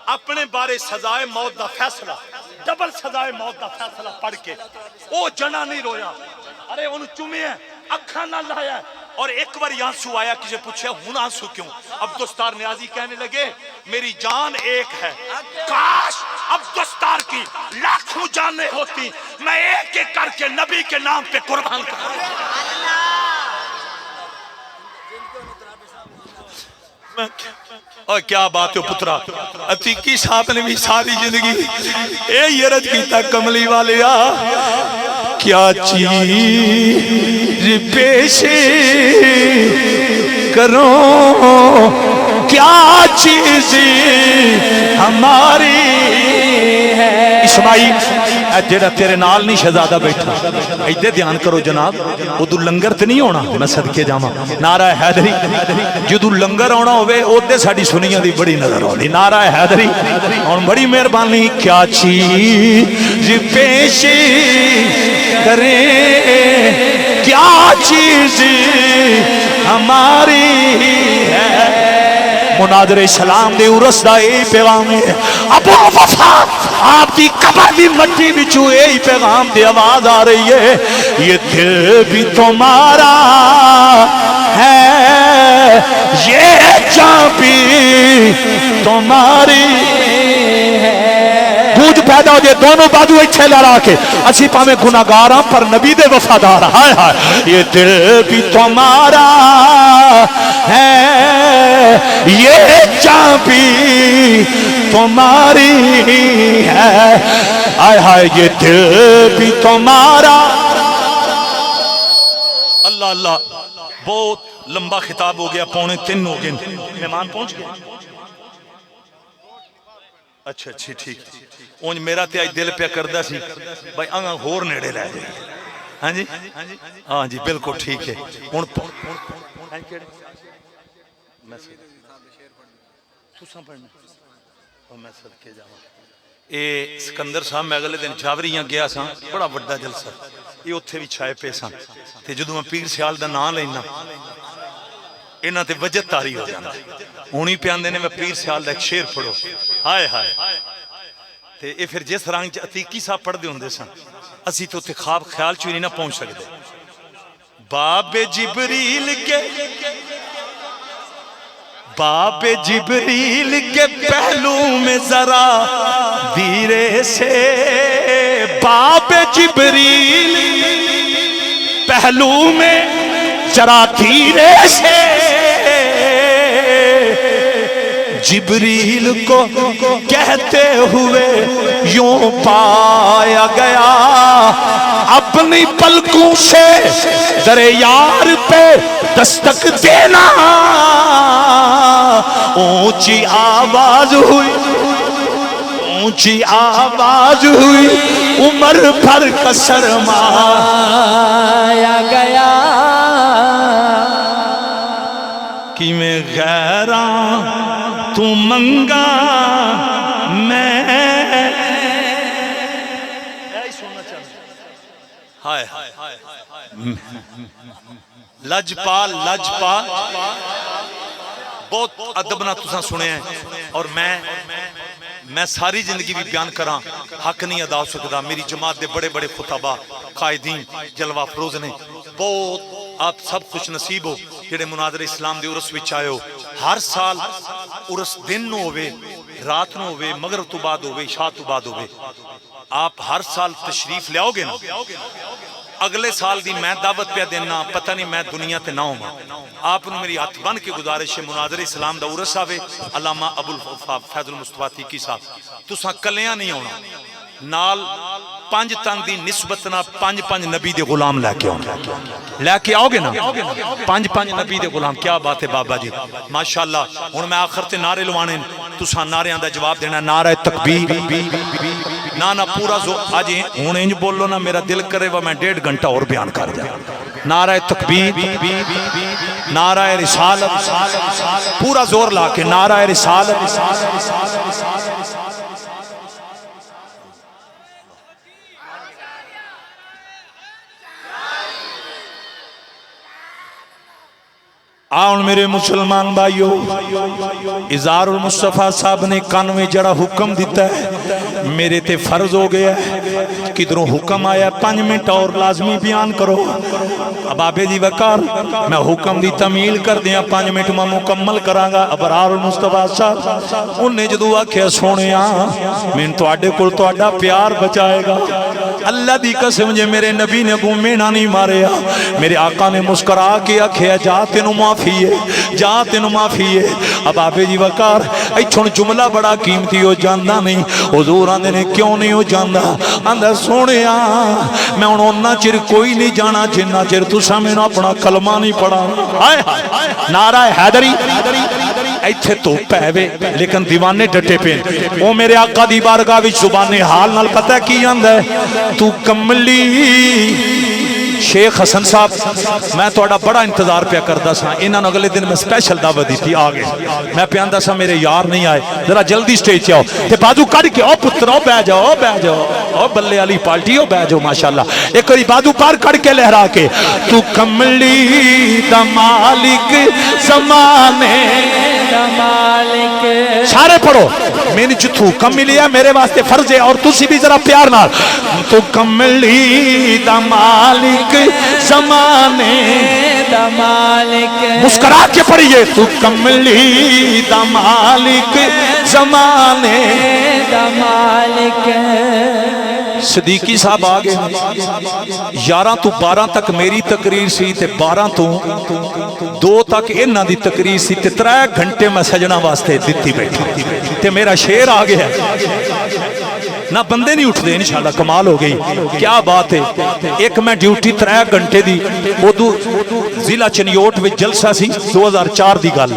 اپنے بارے سزائے موت دا فیصلہ ڈبل سزائے موت دا فیصلہ پڑھ کے او جنا نہیں رویا ارے انہوں چومے ہیں اکھاں نہ لایا ہے اور ایک بار آنسو آیا کسی پوچھے ہون آنسو کیوں عبدالستار نیازی کہنے لگے میری جان ایک ہے کاش عبدالستار کی لاکھوں جانیں ہوتی میں ایک ایک کر کے نبی کے نام پہ قربان کروں اور کیا بات ہے پترا عتیقی صاحب نے بھی ساری زندگی اے یرد کیتا کملی والیا کیا چیز پیش کرو کیا چیز ہماری ہے اسماعیل جیڑا تیرے نال نہیں شہزادہ بیٹھا ایدے دھیان کرو جناب ادھو لنگر تے نہیں ہونا میں صدقے جاما نعرہ حیدری جدو لنگر ہونا ہوئے ادھے ساڑی سنیاں دی بڑی نظر ہولی نعرہ حیدری اور بڑی مہربانی کیا چیز پیش کریں کیا چیز ہماری ہے مناظر اسلام دے عرس دا ای پیغام ہے ابو وفا آپ دی قبر دی مٹی بچو ای پیغام دی آواز آ رہی ہے یہ دل بھی تمہارا ہے یہ جان بھی تمہاری ہے گوج پیدا ہو جائے دونوں بازو اچھے لڑا کے اسی پامیں گناہگار ہاں پر نبی دے وفادار ہائے ہائے یہ دل بھی تمہارا ہے یہ جان بھی تمہاری ہے ہائے ہائے یہ دل بھی تمہارا اللہ اللہ بہت لمبا خطاب ہو گیا پونے 3 ہو گئے مہمان پہنچ گئے اچھا اچھی ٹھیک اونج میرا تے آج دل پہ کردہ سی بھائی آنگا غور نیڑے لے جائے ہاں جی ہاں جی بالکل ٹھیک ہے میں صدقے جاواں اے سکندر صاحب میں اگلے دن جاوریاں گیا سا بڑا وڈا جلسہ یہ اتھے بھی چھائے پہ سا تے جدو میں پیر سیال دا نام لینا انہاں تے وجد تاری ہو جانا ہونی پہ آندے نے میں پیر سیال دا ایک شیر پڑھو ہائے ہائے تے اے پھر جس رنگ عتیقی صاحب پڑھ دے ہوندے سن اسی تو تے خواب خیال چوئی نہ پہنچ سکتے باب جبریل کے پہلو میں ذرا دھیرے سے باب جبریل پہلو میں ذرا دھیرے سے جبریل کو کہتے ہوئے یوں پایا گیا، اپنی پلکوں سے در یار پہ دستک دینا، اونچی آواز ہوئی، اونچی آواز ہوئی، عمر بھر کا سرمایا گیا کہ میں غیراں تو منگا میں ہائے لجپال لجپال بہت ادب نہ تساں سنے ہیں، اور میں ساری زندگی بھی بیان کراں حق نہیں ادا ہو سکتا۔ میری جماعت دے بڑے بڑے خطبہ قائدین جلوہ افروز نے، بہت آپ سب خوش نصیب ہو جڑے مناظر اسلام دے عرس وچ آئے ہو۔ ہر سال عرس دن نو ہوئے، رات نو ہوئے، مغرب تو بعد ہوئے، عشاء تو بعد ہوئے، آپ ہر سال تشریف لے آؤ گے نا، اگلے سال دی میں دعوت پہ دینا، پتہ نہیں میں دنیا تے نہ ہوں۔ آپ نے میری ہاتھ بن کے گزارش ہے مناظر اسلام دا عرس آوے، علامہ ابو فیض المصطفیٰ تیکی صاحب، تساں کلیاں نہیں ہونا، نال پانچ تن دی نسبت نہ پانچ پانچ نبی دے غلام لے کے آؤ، لے کے آؤ گے نا، پانچ پانچ نبی دے غلام۔ کیا بات ہے بابا جی، ماشاءاللہ۔ ہن میں آخر تے نعرے لوانے، تساں نعریاں دا جواب دینا، نعرہ تکبیر، نہ پورا زور اج ہن انج بولو نا میرا دل کرے وا میں 1.5 گھنٹہ اور بیان کر دیا۔ نعرہ تکبیر، نعرہ رسالت، پورا زور لا کے نعرہ رسالت۔ آؤں میرے مسلمان بھائیو، اظہار المصطفیٰ صاحب نے کانویں جڑا حکم دیتا ہے میرے تے فرض ہو گیا ہے، کدھروں حکم آیا 5 منٹ اور لازمی بیان کرو۔ اب آبے جی وقار میں حکم دی تمیل کر دیا، 5 منٹ میں مکمل کرانگا۔ ابرار المصطفیٰ صاحب انہیں جدو آکھیا سونیا میں تو آڈے کل تو آڈا پیار بچائے گا، اللہ دی قسم جے میرے نبی نے کو مینا نہیں ماریا، میرے آقا نے مسکرا کے آکھیا جا تینو معافی ہے، جا تینو معافی ہے۔ اب آبے جی وقار ایچھون جملہ بڑا قیمتی ہو جاندہ نہیں، حضور آندے نے کیوں نہیں ہو جاندہ؟ اندر سونیا میں انہوں نہ چر کوئی نہیں جانا جنہ چر تو سامنے اپنا کلمہ نہیں پڑھا۔ نعرہ حیدری ایتھے تو پہوے لیکن دیوانے ڈٹے پین، وہ میرے آقا دی بارگاہ وچ زبان حال نال پتہ کی آندہ ہے تو کملی۔ شیخ حسن صاحب میں توڑا بڑا انتظار پہ کردہ سا، انہاں نے اگلے دن میں سپیشل دعوت دی تھی آگے، میں پیاندہ سا میرے یار نہیں آئے، ذرا جلدی سٹیج آؤ تے بازو کڑ کے او پتر او بہ جاؤ، او بہ جاؤ، او بلے علی پالٹی او بہ جاؤ ماشاءاللہ۔ ایک اور بازو پار کڑ کے لہرا کے تو کملی دا مالک زمانے دا مالک، سارے پڑھو میں نے جتھو کملی ہے میرے واسطے فرض ہے، اور تسی بھی ذرا پیار نال تو کملی دا مالک زمانے دا مالک، مسکرا کے پڑھئے تو کملی دا مالک زمانے دا مالک۔ صدیقی صاحب آگے 11 تو 12 تک میری تقریر سی تے 12 تو 2 تک انہاں دی تقریر سی تے 3 گھنٹے میں سجنا واسطے دیتی بیٹھا تے میرا شعر آگے ہے نہ بندے نہیں اٹھ دے، انشاءاللہ کمال ہو گئی۔ کیا بات ہے، ایک میں ڈیوٹی 3 گھنٹے دی ادو ضلع چنیوٹ وچ جلسہ سی 2004 دی گل،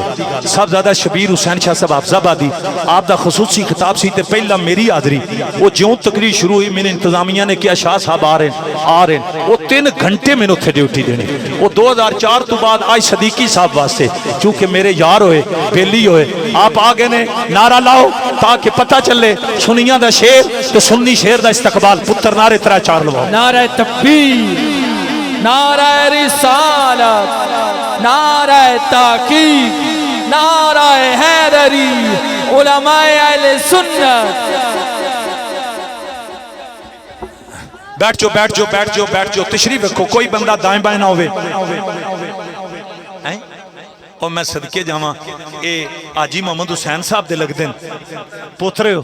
سب زیادہ شبیر حسین شاہ صاحب حافظ آبادی آپ دا خصوصی خطاب سی تے پہلا میری حاضری، وہ جیوں تقریر شروع ہوئی میں نے انتظامیہ نے کیا شاہ صاحب آ رہے ہیں، وہ 3 گھنٹے میں نے اتھے ڈیوٹی دینی۔ وہ 2004 تو بعد آج صدیقی صاحب واسطے چونکہ میرے یار ہوئے بیلی ہوئے آپ آگے نے نعرہ لاؤ تاکہ پتہ چلے سنیاں دا شیر تو سنی شیر دا استقبال، پتر نعرے 3-4 لواؤ۔
نعرہ تکبیر، نعرہ رسالت، نعرہ تحقیق، نعرہ حیدری، علماء اہل سنت۔
بیٹھ جو بیٹھ جو بیٹھ جو بیٹھ جو، تشریف رکھو، کوئی بندہ دائیں بائیں نہ ہوئے۔ اور میں صدقے جاواں اے آجی محمد حسین صاحب دے لگ دن پوترے ہو،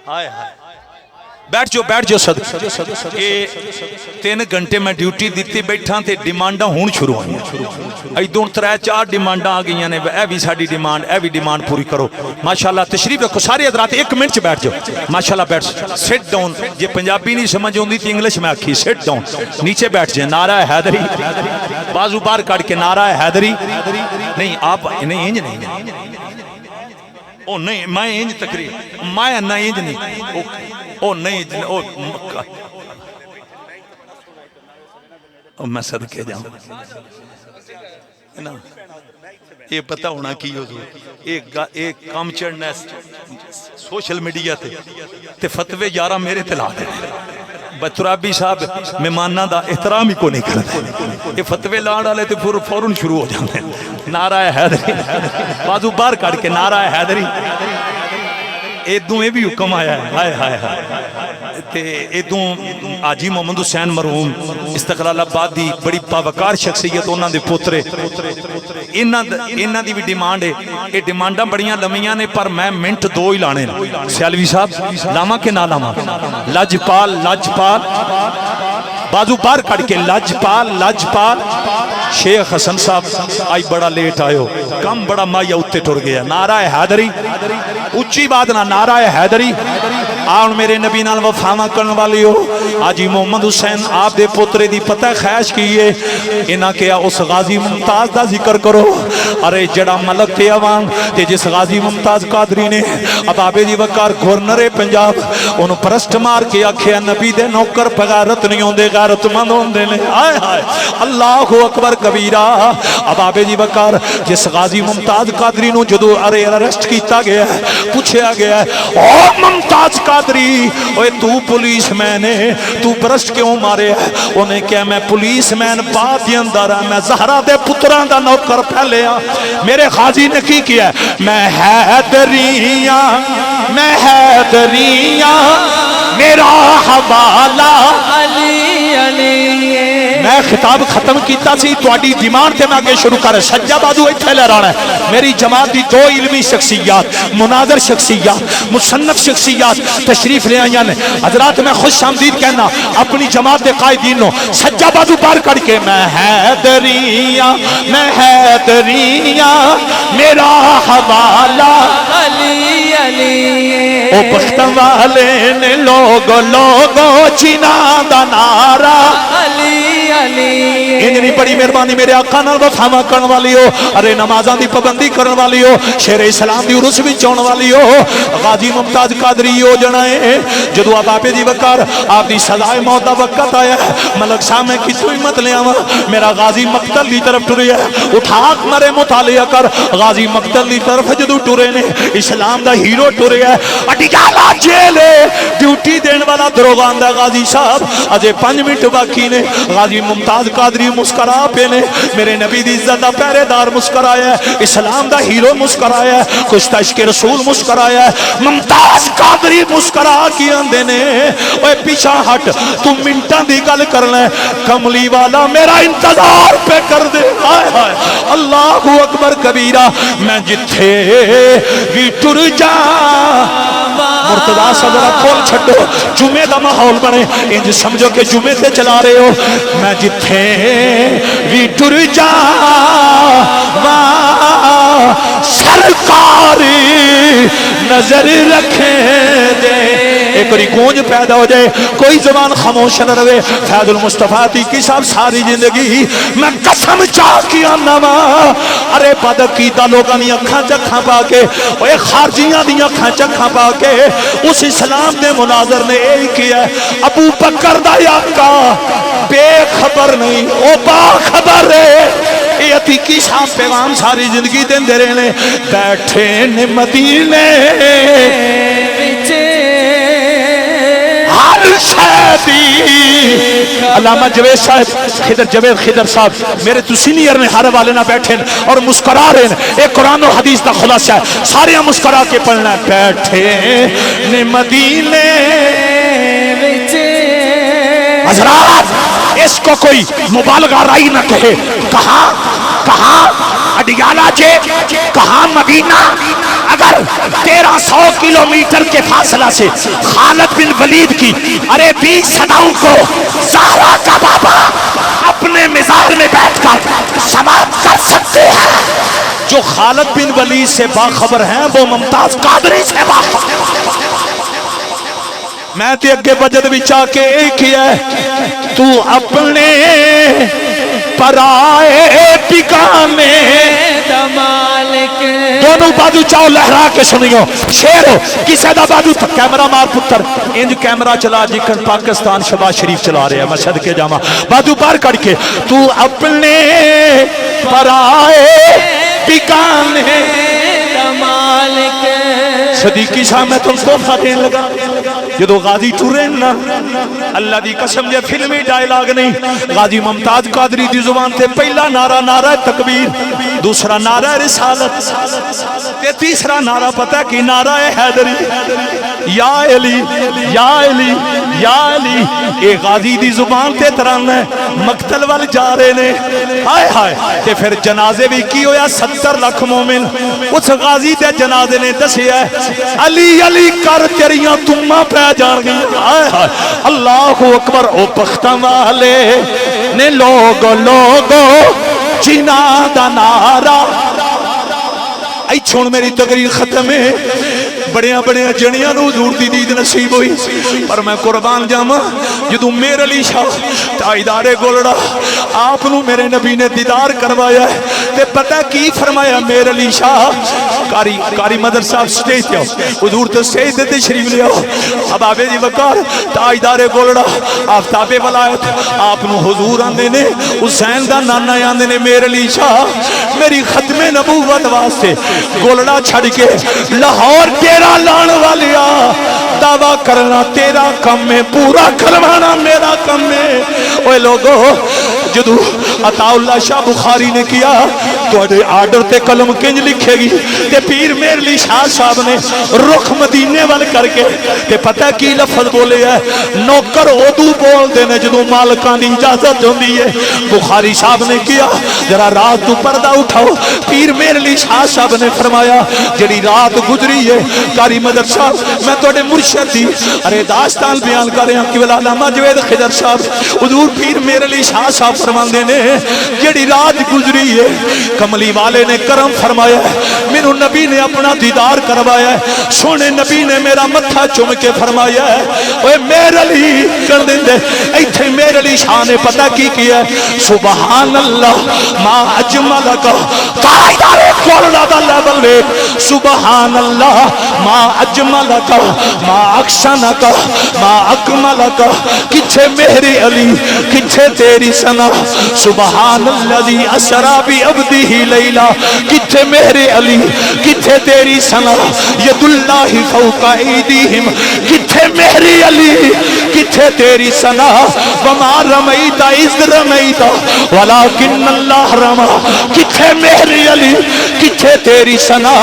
ہائے ہائے بیٹھ جو صدق یہ 3 گھنٹے میں ڈیوٹی دیتی بیٹھا تے ڈیمانڈاں ہون شروع ہوئی ایدوں 3-4 ڈیمانڈاں آ گئی نے اے بھی ساڈی ڈیمانڈ اے بھی ڈیمانڈ پوری کرو ماشاءاللہ تشریف رکھو سارے حضرات 1 منٹ چ بیٹھ جاؤ ماشاءاللہ بیٹھ سٹ ڈاؤن جے پنجابی نہیں سمجھ اوندی تے انگلش میں آکھی سٹ ڈاؤن نیچے بیٹھ جائیں نعرہ حیدری بازو باہر کاٹ کے نعرہ حیدری نہیں آپ نہیں انج نہیں او نہیں میں انج تقریر میں نہ انج نہیں او نہیں او میں صدقے جاؤں یہ پتہ ہونا کی حضور ایک کام چڑھنا سوشل میڈیا تے فتوے یارہ میرے تلا دے بچرابی صاحب مہمانہ دا احترام ہی کو نہیں کرتے یہ فتوے لاڑ والے تے فوراً شروع ہو جاتے ہیں نعرہ حیدری بازو باہر کاٹ کے نعرہ حیدری ایدوں یہ بھی حکم آیا ہے ہائے ہائے ہائے تے ایدوں آجی محمد حسین مرحوم استقلال آباد دی بڑی باوقار شخصیت انہاں دے پوترے انہاں دی بھی ڈیمانڈ ہے یہ ڈیمانڈاں بڑیاں لمیاں نے پر میں منٹ 2 ہی لانے سیالوی صاحب لاما کے نہ لاما لاجپال بازو باہر کڑ کے لاجپال شیخ حسن صاحب آئی بڑا لیٹ آئیو کم بڑا مائی اوتے ٹر گیا نعرہ حیدری اچھی بات نہ نعرہ حیدری آن میرے نبی نال وفاواں کرن والی ہو آجی محمد حسین آپ دے پوترے دی پتہ خیش کیے انہاں کیا اس غازی ممتاز دا ذکر کرو ارے جڑا ملک تے عوام تے جس غازی ممتاز قادری نے اب آبے دی وقار گورنر پنجاب انہوں پرست مار کے آکھیا نبی دے نوکر غیرت نہیں ہوندے غیرت مند ہوندے نے آئے آئے اللہ اکبر کبیرہ اب آبے دی وقار جس غازی ممتاز قادری نو جدو ارے ارسٹ کیتا گیا ہے پوچھیا گیا ہے او ممتاز قادری اوے تو پولیس مین ہے تو برسٹ کیوں مارے ہے انہیں کہا میں پولیس مین بات دی اندر ہے میں زہرہ دے پتران دا نوکر پھیلیا میرے غازی نے کی کیا ہے میں حیدریاں میرا حوالہ علی میں خطاب ختم کیتا سی تواڈی ڈیمانڈ تے میں آگے شروع کر سجا بازو ایتھے لے رہنا ہے میری جماعت دی 2 علمی شخصیات مناظر شخصیات مصنف شخصیات تشریف لے آئیاں نے حضرات میں خوش آمدید کہنا اپنی جماعت دے قائدین نو سجا بازو پار کر کے میں حیدریاں میرا حوالہ علی او بختم والے نے لوگو چینا دا نعرہ انجنی بڑی مہربانی میرے آقا نال وفا کرن والی ہو ارے نمازاں دی پابندی کرن والی ہو شیر اسلام دی عرس وچ آن والی ہو غازی ممتاز قادری ہو جنا ہے جدو آپ آپے دی وقار آپ دی سزائے موت دا وقت آیا ہے ملک صاحب میں کسی ہمت لے آواں میرا غازی مقتل دی طرف ٹرے ہے اٹھاک مرے مطالعہ کر غازی مقتل دی طرف جدو ٹرے نے اسلام دا ہیرو ٹرے ہے اٹیالا جیل ڈیوٹی دین والا دروغان دا غازی صاحب اجے 5 منٹ باقی نے غازی ممتاز قادری مسکرا پہ نے میرے نبی دی عزت دا پہرے دار مسکرایا ہے اسلام دا ہیرو مسکرایا ہے کچھ عشق رسول مسکرایا ہے ممتاز قادری مسکرا کی آندے نے اوے پیچھا ہٹ تو منٹاں دی گل کرنا ہے کملی والا میرا انتظار پہ کر دے ہائے ہائے اللہ اکبر کبیرہ میں جتھے بھی ٹر جا مرتضی صدرہ کھول چھٹو جمعے دا ماحول بنے انج سمجھو کہ جمعے تے چلا رہے ہو میں جتھے بھی ٹر جا سرکاری نظر رکھے دے ایک کوئی گونج پیدا ہو جائے کوئی زبان خاموش نہ رہے فیض المصطفیٰ کی صاحب ساری زندگی میں قسم چاہ کیا نما ارے بد کیتا لوگاں دی اکھاں چکھاں پا کے اوے خارجیاں دی اکھاں چکھاں پا کے اس اسلام دے مناظر نے یہی کیا ہے ابو بکر دا آقا بے خبر نہیں او با خبر ہے یہ عتیقی صاحب پیغام ساری زندگی دین دے رہے بیٹھے نے مدینے ہر شہدی علامہ جوید صاحب جوید خضر صاحب میرے تو سینئر نے ہر والے نہ بیٹھے اور مسکرا رہے ہیں ایک قرآن و حدیث دا خلاصہ ہے سارے مسکرا کے پڑھنا ہے بیٹھے نے مدینے حضرات اس کو کوئی مبالغہ رائی نہ کہے کہاں اڈیالہ جے کہاں مدینہ اگر 1300 کلومیٹر کے فاصلہ سے خالد بن ولید کی ارے 20 صداؤں کو زہرا کا بابا اپنے مزار میں بیٹھ کر سماعت کر سکتے ہیں، جو خالد بن ولید سے باخبر ہیں وہ ممتاز قادری سے باخبر ہیں۔ میں تے اگے بجد بھی چاہ کے ایک ہی ہے، تو اپنے پرائے پکانے دونوں بازو چاہو لہرا کے سنیو شیر ہو کسے دا بازو کیمرہ مار پتر انج کیمرہ چلا جی کر پاکستان شباز شریف چلا رہے ہیں، میں صدقے جاما بازو پار کر کے تو اپنے پرائے پکانے مالک صدیقی صاحب میں تم تحفہ دین لگا جدو غازی ٹورے نا اللہ دی قسم یہ فلمی ڈائلاگ نہیں، غازی ممتاز قادری دی زبان تے پہلا نعرہ نعرہ تکبیر، دوسرا نعرہ رسالت تے تیسرا نعرہ پتہ ہے کہ نعرہ حیدری یا علی یا علی یا علی۔ اے غازی دی زبان تے ترانہ ہے، مقتل وال جا رہے نے ہائے ہائے تے پھر جنازے بھی کی ہویا 70 لاکھ مومن اس غازی تے جنازے نے دسیا ہے علی علی کر تیریاں تمہ پہ جان گئی ہائے ہائے اللہ اکبر۔ او بختاں والے نے لوگو لوگو جنا دا نعرہ اے چھوڑ میری تقریر ختم ہے، بڑیاں بڑیاں جنیاں نو حضور دی دید نصیب ہوئی پر میں قربان جاما جدو میرے علی شاہ تائیدار گولڑا آپ نو میرے نبی نے دیدار کروایا ہے تے پتہ کی فرمایا میرے علی شاہ کاری مدر صاحب سٹیج تے حضور تے سٹیج تے شریف لے آؤ حبابے دی وقار تائیدار گولڑا آفتاب ولایت آپ نو حضور آندے نے حسین دا نانا آندے نے میرے علی شاہ میری ختم نبوت واسطے گولڑا چھڑ کے لاہور تیرا لان والیا دعویٰ کرنا تیرا کم ہے، پورا کروانا میرا کم ہے۔ اوہ لوگو جدو عطا اللہ شاہ بخاری نے کیا تو آرڈر تے قلم کنج لکھے گی تے پیر میر علی شاہ صاحب نے رخ مدینے وال کر کے تے پتہ کی لفظ بولے ہے نوکر اودو بول دینے جدو مالکانی اجازت ہوندی ہے۔ بخاری صاحب نے کیا ذرا رات تو پردہ اٹھاؤ، پیر میر علی شاہ صاحب نے فرمایا جڑی رات گزری ہے کاری مدر صاحب میں توڑے مرشد دی ارے داستان بیان کر رہے ہیں کہ علامہ جوید خضر صاحب حضور پیر میر علی شاہ صاحب فرماندے نے جڑی رات گزری ہے کملی والے نے کرم فرمایا ہے، میرے نبی نے اپنا دیدار کروایا ہے، سونے نبی نے میرا متھا چوم کے فرمایا ہے اوے میرے علی کر دیں دے ایتھے میرے علی شاہ نے پتہ کی کیا ہے سبحان اللہ ما اجملک قائدارے کولڑا دا لیول لے سبحان اللہ ما اجملک ما اکشنک ما اکملک کچھے میرے علی کچھے تیری سنا سبحان الذی اسرا بعبدہ لیلا کتھے میرے علی کتھے تیری سنا ید اللہ فوق ایدیہم کتھے میرے علی کتھے تیری سنا وما رمیت اذ رمیت ولکن اللہ رما کتھے میرے علی کتھے تیری سنا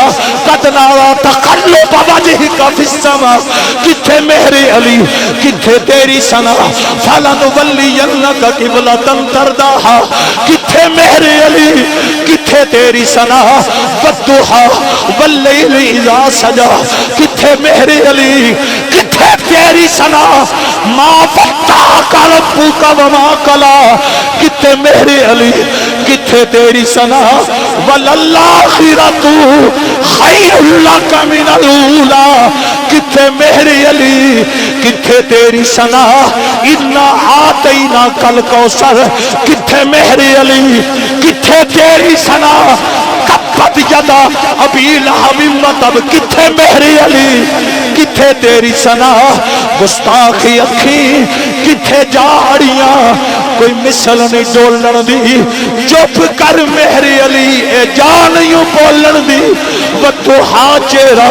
قد نرى تقلب وجهک فی السماء کتھے میرے علی کتھے تیری سنا فلنولینک قبلۃ ترضاها کتھے میرے علی کتھے تیری سنا والضحی واللیل اذا سجا کتھے میرے علی کتھے تیری سنا ما ودعک ربک وما قلی کتھے میرے علی کتھے تیری سنا وللآخرۃ خیر لک من الاولی کتھے میرے علی کتھے تیری سنا انا آتیناک الکوثر کتھے میرے علی کتھے تیری سنا کبت یدا ابی لہب وتب کتھے میرے علی کتھے تیری سنا گستاخی اکھی کتھے جاڑیاں کوئی مثل نہیں ڈولن دی چپ کر میرے علی اے جان یوں بولن دی وَدُّحَا چہرہ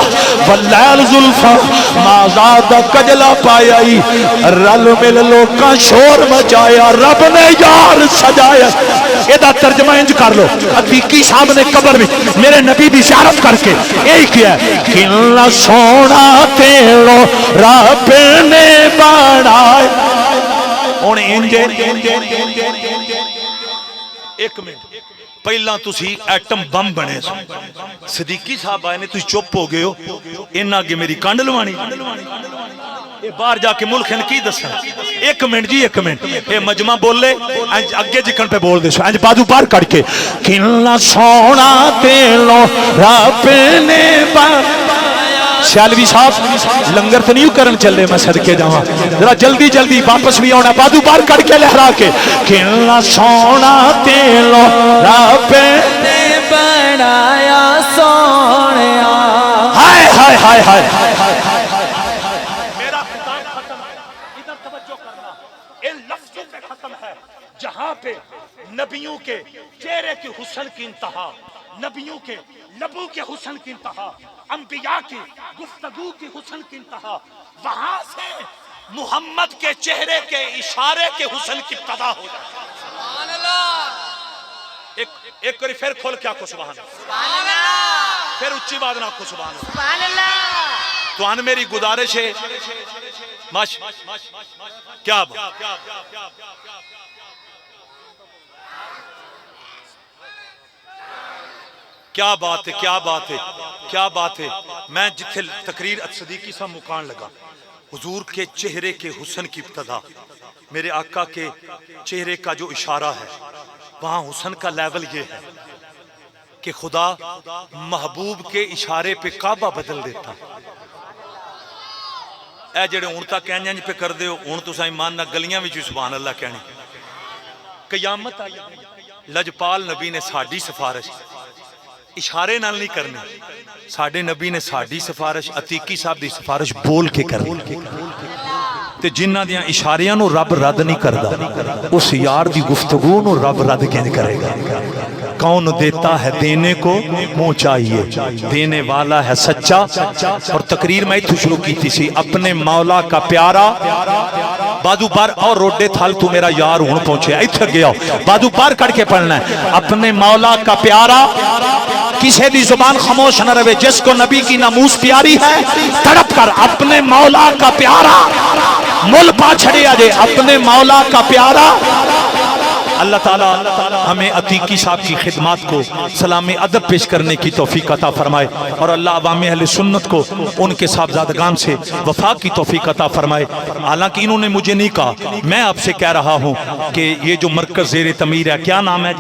وَاللَّيْلِ زُلْفَا ما زاد کجلا پایائی رل مل لوکاں شور مچایا رب نے یار سجایا۔ ایدہ ترجمہ انج کر لو حقیقی صاحب نے قبر میں میرے نبی دی زیارت کر کے یہی کیا ہے کِنّا سونا تیرو رب نے بڑھائے انہیں انجے ایک منٹ پہلا تسی ایٹم بم بنے سو صدیقی صاحب آئے نے تسی چپ ہو گئے ہو انہاں کے میری کانڈ لوانی یہ باہر جا کے ملک ان کی دسنا ایک منٹ جی ایک منٹ یہ مجمع بول لے اگے جکن پہ بول دے سو انج بازو باہر کڑ کے کھلنا سونا تیلو رب نے سیالوی صاحب لنگر تو نہیں کرن چلے میں صدقے جاواں ذرا جلدی جلدی واپس بھی آنا بازو باہر کڑ کے لہرا کے کھلنا سونا تیلو رب نے
بنایا سونیا
ہائے ہائے ہائے ہائے جہاں پہ نبیوں کے چہرے کے حسن کی انتہا نبیوں کے لبوں کے حسن کی انتہا انبیاء کی گفتگو کی حسن کی انتہا وہاں سے محمد کے چہرے کے اشارے کے حسن کی ابتدا ہو جائے سبحان اللہ ایک کری پھر کھول کیا کو سبحان اللہ پھر اچھی بات نہ کو سبحان اللہ تو ان میری گزارش ہے کیا کیا بات ہے کیا بات ہے کیا بات ہے میں جتھے تقریر صدیقی صاحب مکان لگا حضور کے چہرے کے حسن کی ابتدا میرے آقا کے چہرے کا جو اشارہ ہے وہاں حسن کا لیول یہ ہے کہ خدا محبوب کے اشارے پہ کعبہ بدل دیتا اے جڑے اونتا کہنے پہ کر دے اون تو سائیں ماننا گلیاں بھی سبحان اللہ کہنے قیامت آئی لجپال نبی نے ساڑی سفارش اشارے نال نہیں کرنے ساڑھے نبی نے ساڑی سفارش عتیقی صاحب دی سفارش بول کے کرنے تے جنہ دیاں اشاریاں نو رب رد نہیں کردا اس یار دی گفتگو نو رب رد کیوں کرے گا کون دیتا ہے دینے کو منہ چاہیے دینے والا ہے سچا اور تقریر میں تو شروع کی تھی سی اپنے مولا کا پیارا بادو بار اور روڈے تھال تو میرا یار ہون پہنچے ایتھے گیا بادو بار کر کے پڑھنا ہے اپنے مولا کا پیارا کسی دی زبان خاموش نہ رہے جس کو نبی کی ناموس پیاری ہے تڑپ کر اپنے مولا کا پیارا مل پا چھڑے آجے اپنے مولا کا پیارا اللہ تعالیٰ ہمیں عتیقی صاحب کی خدمات کو سلام ادب پیش کرنے کی توفیق عطا فرمائے اور اللہ عوام اہل سنت کو ان کے صاحبزادگان سے وفا کی توفیق عطا فرمائے حالانکہ انہوں نے مجھے نہیں کہا میں آپ سے کہہ رہا ہوں کہ یہ جو مرکز زیر تعمیر ہے کیا نام ہے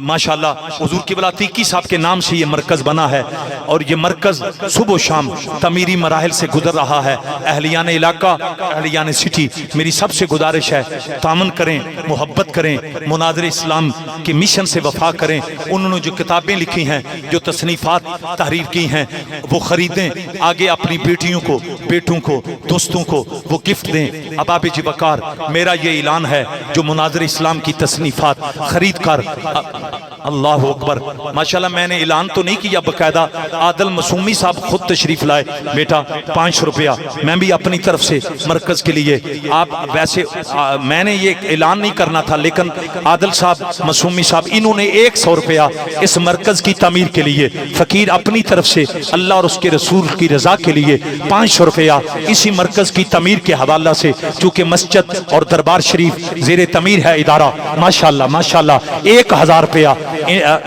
ماشاءاللہ حضور قبلہ عتیقی صاحب کے نام سے یہ مرکز بنا ہے اور یہ مرکز صبح و شام تعمیری مراحل سے گزر رہا ہے اہلیان علاقہ اہلیان سٹی میری سب سے گزارش ہے تعاون کریں محبت کریں مناظر اسلام کے مشن سے وفا کریں انہوں نے جو کتابیں لکھی ہیں جو تصنیفات تحریر کی ہیں وہ خریدیں آگے اپنی بیٹیوں کو بیٹوں کو دوستوں کو وہ گفٹ دیں اباب جی وقار میرا یہ اعلان ہے جو مناظر اسلام کی تصنیفات خرید کر اللہ اکبر ماشاءاللہ میں نے اعلان تو نہیں کیا باقاعدہ عادل معصومی صاحب خود تشریف لائے بیٹا 500 روپیہ میں بھی اپنی طرف سے مرکز کے لیے آپ ویسے میں نے یہ اعلان نہیں کرنا تھا لیکن عادل صاحب معصومی صاحب انہوں نے 100 روپیہ اس مرکز کی تعمیر کے لیے فقیر اپنی طرف سے اللہ اور اس کے رسول کی رضا کے لیے 500 روپیہ اسی مرکز کی تعمیر کے حوالہ سے چونکہ مسجد اور دربار شریف زیر تعمیر ہے ادارہ ماشاءاللہ ماشاءاللہ 1000 روپیہ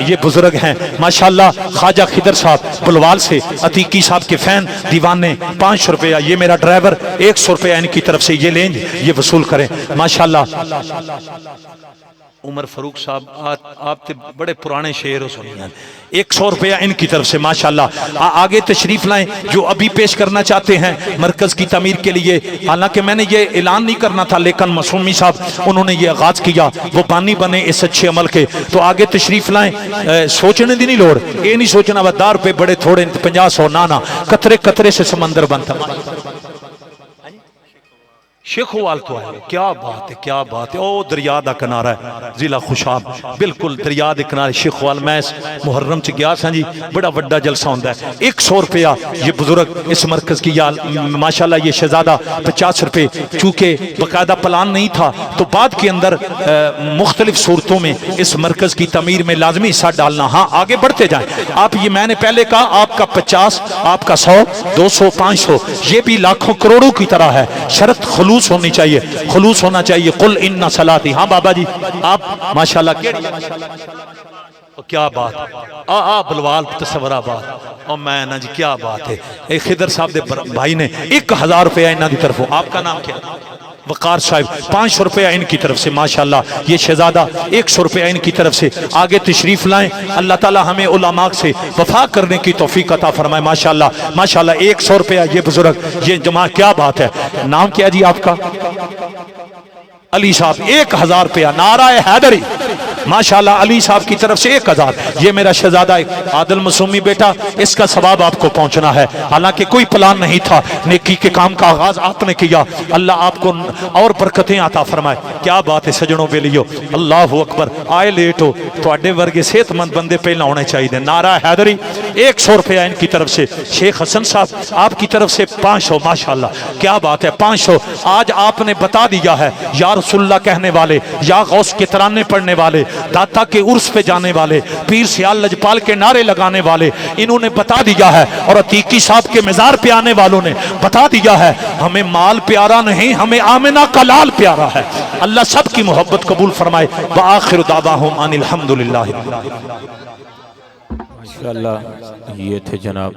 یہ بزرگ ہیں ماشاءاللہ خواجہ خضر صاحب بلوال سے عتیقی صاحب کے فین دیوانے 500 روپیہ یہ میرا ڈرائیور 100 روپیہ ان کی طرف سے یہ لیں یہ وصول کریں ماشاءاللہ عمر فاروق صاحب آپ تے بڑے پرانے شعر ہو سنی ہیں 100 روپیہ ان کی طرف سے ماشاءاللہ آگے تشریف لائیں جو ابھی پیش کرنا چاہتے ہیں مرکز کی تعمیر کے لیے حالانکہ میں نے یہ اعلان نہیں کرنا تھا لیکن معصومی صاحب انہوں نے یہ آغاز کیا وہ بانی بنے اس اچھے عمل کے تو آگے تشریف لائیں سوچنے دی نہیں لوڑ یہ نہیں سوچنا دار پہ بڑے تھوڑے 50-100 نانا قطرے قطرے سے سمندر بنتا شیخوال تو آئے کیا بات ہے او دریا دا کنارہ ہے ضلع خوشاب بالکل دریا دے کنارے شیخوال میں اس محرم چ گیا سا جی بڑا وڈا جلسہ ہوندا ہے 100 روپیہ یہ بزرگ اس مرکز کی یا ماشاءاللہ یہ شہزادہ 50 روپے چونکہ باقاعدہ پلان نہیں تھا تو بعد کے اندر مختلف صورتوں میں اس مرکز کی تعمیر میں لازمی حصہ ڈالنا ہاں آگے بڑھتے جائیں آپ یہ میں نے پہلے کہا آپ کا 50 آپ کا 100 200 500 یہ بھی لاکھوں کروڑوں کی طرح ہے شرط خلوص خلوص ہونی چاہیے، خلوص ہونا چاہیے. قل ان صلاتی. ہاں بابا جی آپ ماشاءاللہ کیا بات بلوال تصور آباد اور میں نا جی کیا بات ہے. ایک خضر صاحب دے بھائی نے 1000 روپیہ انہاں دی طرفوں. آپ کا نام کیا؟ وقار صاحب. 500 روپیہ ان کی طرف سے ماشاءاللہ. یہ شہزادہ 100 روپیہ ان کی طرف سے. آگے تشریف لائیں. اللہ تعالی ہمیں علماء سے وفا کرنے کی توفیق عطا فرمائے. ماشاءاللہ ماشاءاللہ. 100 روپیہ یہ بزرگ یہ جماعت. کیا بات ہے. نام کیا جی آپ کا؟ علی صاحب. 1000 روپیہ. نعرہ حیدری. ماشاءاللہ علی صاحب کی طرف سے 1000. یہ میرا شہزادہ عادل معصومی بیٹا، اس کا ثواب آپ کو پہنچنا ہے. حالانکہ کوئی پلان نہیں تھا، نیکی کے کام کا آغاز آپ نے کیا. اللہ آپ کو اور برکتیں عطا فرمائے. کیا بات ہے سجنوں بے لیو. اللہ اکبر. آئے لیٹ ہو تواڈے ورگے صحت مند بندے پہلا ہونے چاہیے. نعرہ حیدری. 100 روپیہ ان کی طرف سے. شیخ حسن صاحب آپ کی طرف سے 500. ماشاءاللہ کیا بات ہے. 500. آج آپ نے بتا دیا ہے یا رسول اللہ کہنے والے، یا غوث کے ترانے پڑھنے والے، داتا کے عرس پہ جانے والے، پیر سیال لجپال کے نعرے لگانے والے، انہوں نے بتا دیا ہے. اور عتیقی صاحب کے مزار پہ آنے والوں نے بتا دیا ہے ہمیں مال پیارا نہیں، ہمیں آمنہ کا لال پیارا ہے. اللہ سب کی محبت قبول فرمائے. وآخر دعواہم ان الحمدللہ.
ماشاءاللہ. یہ تھے جناب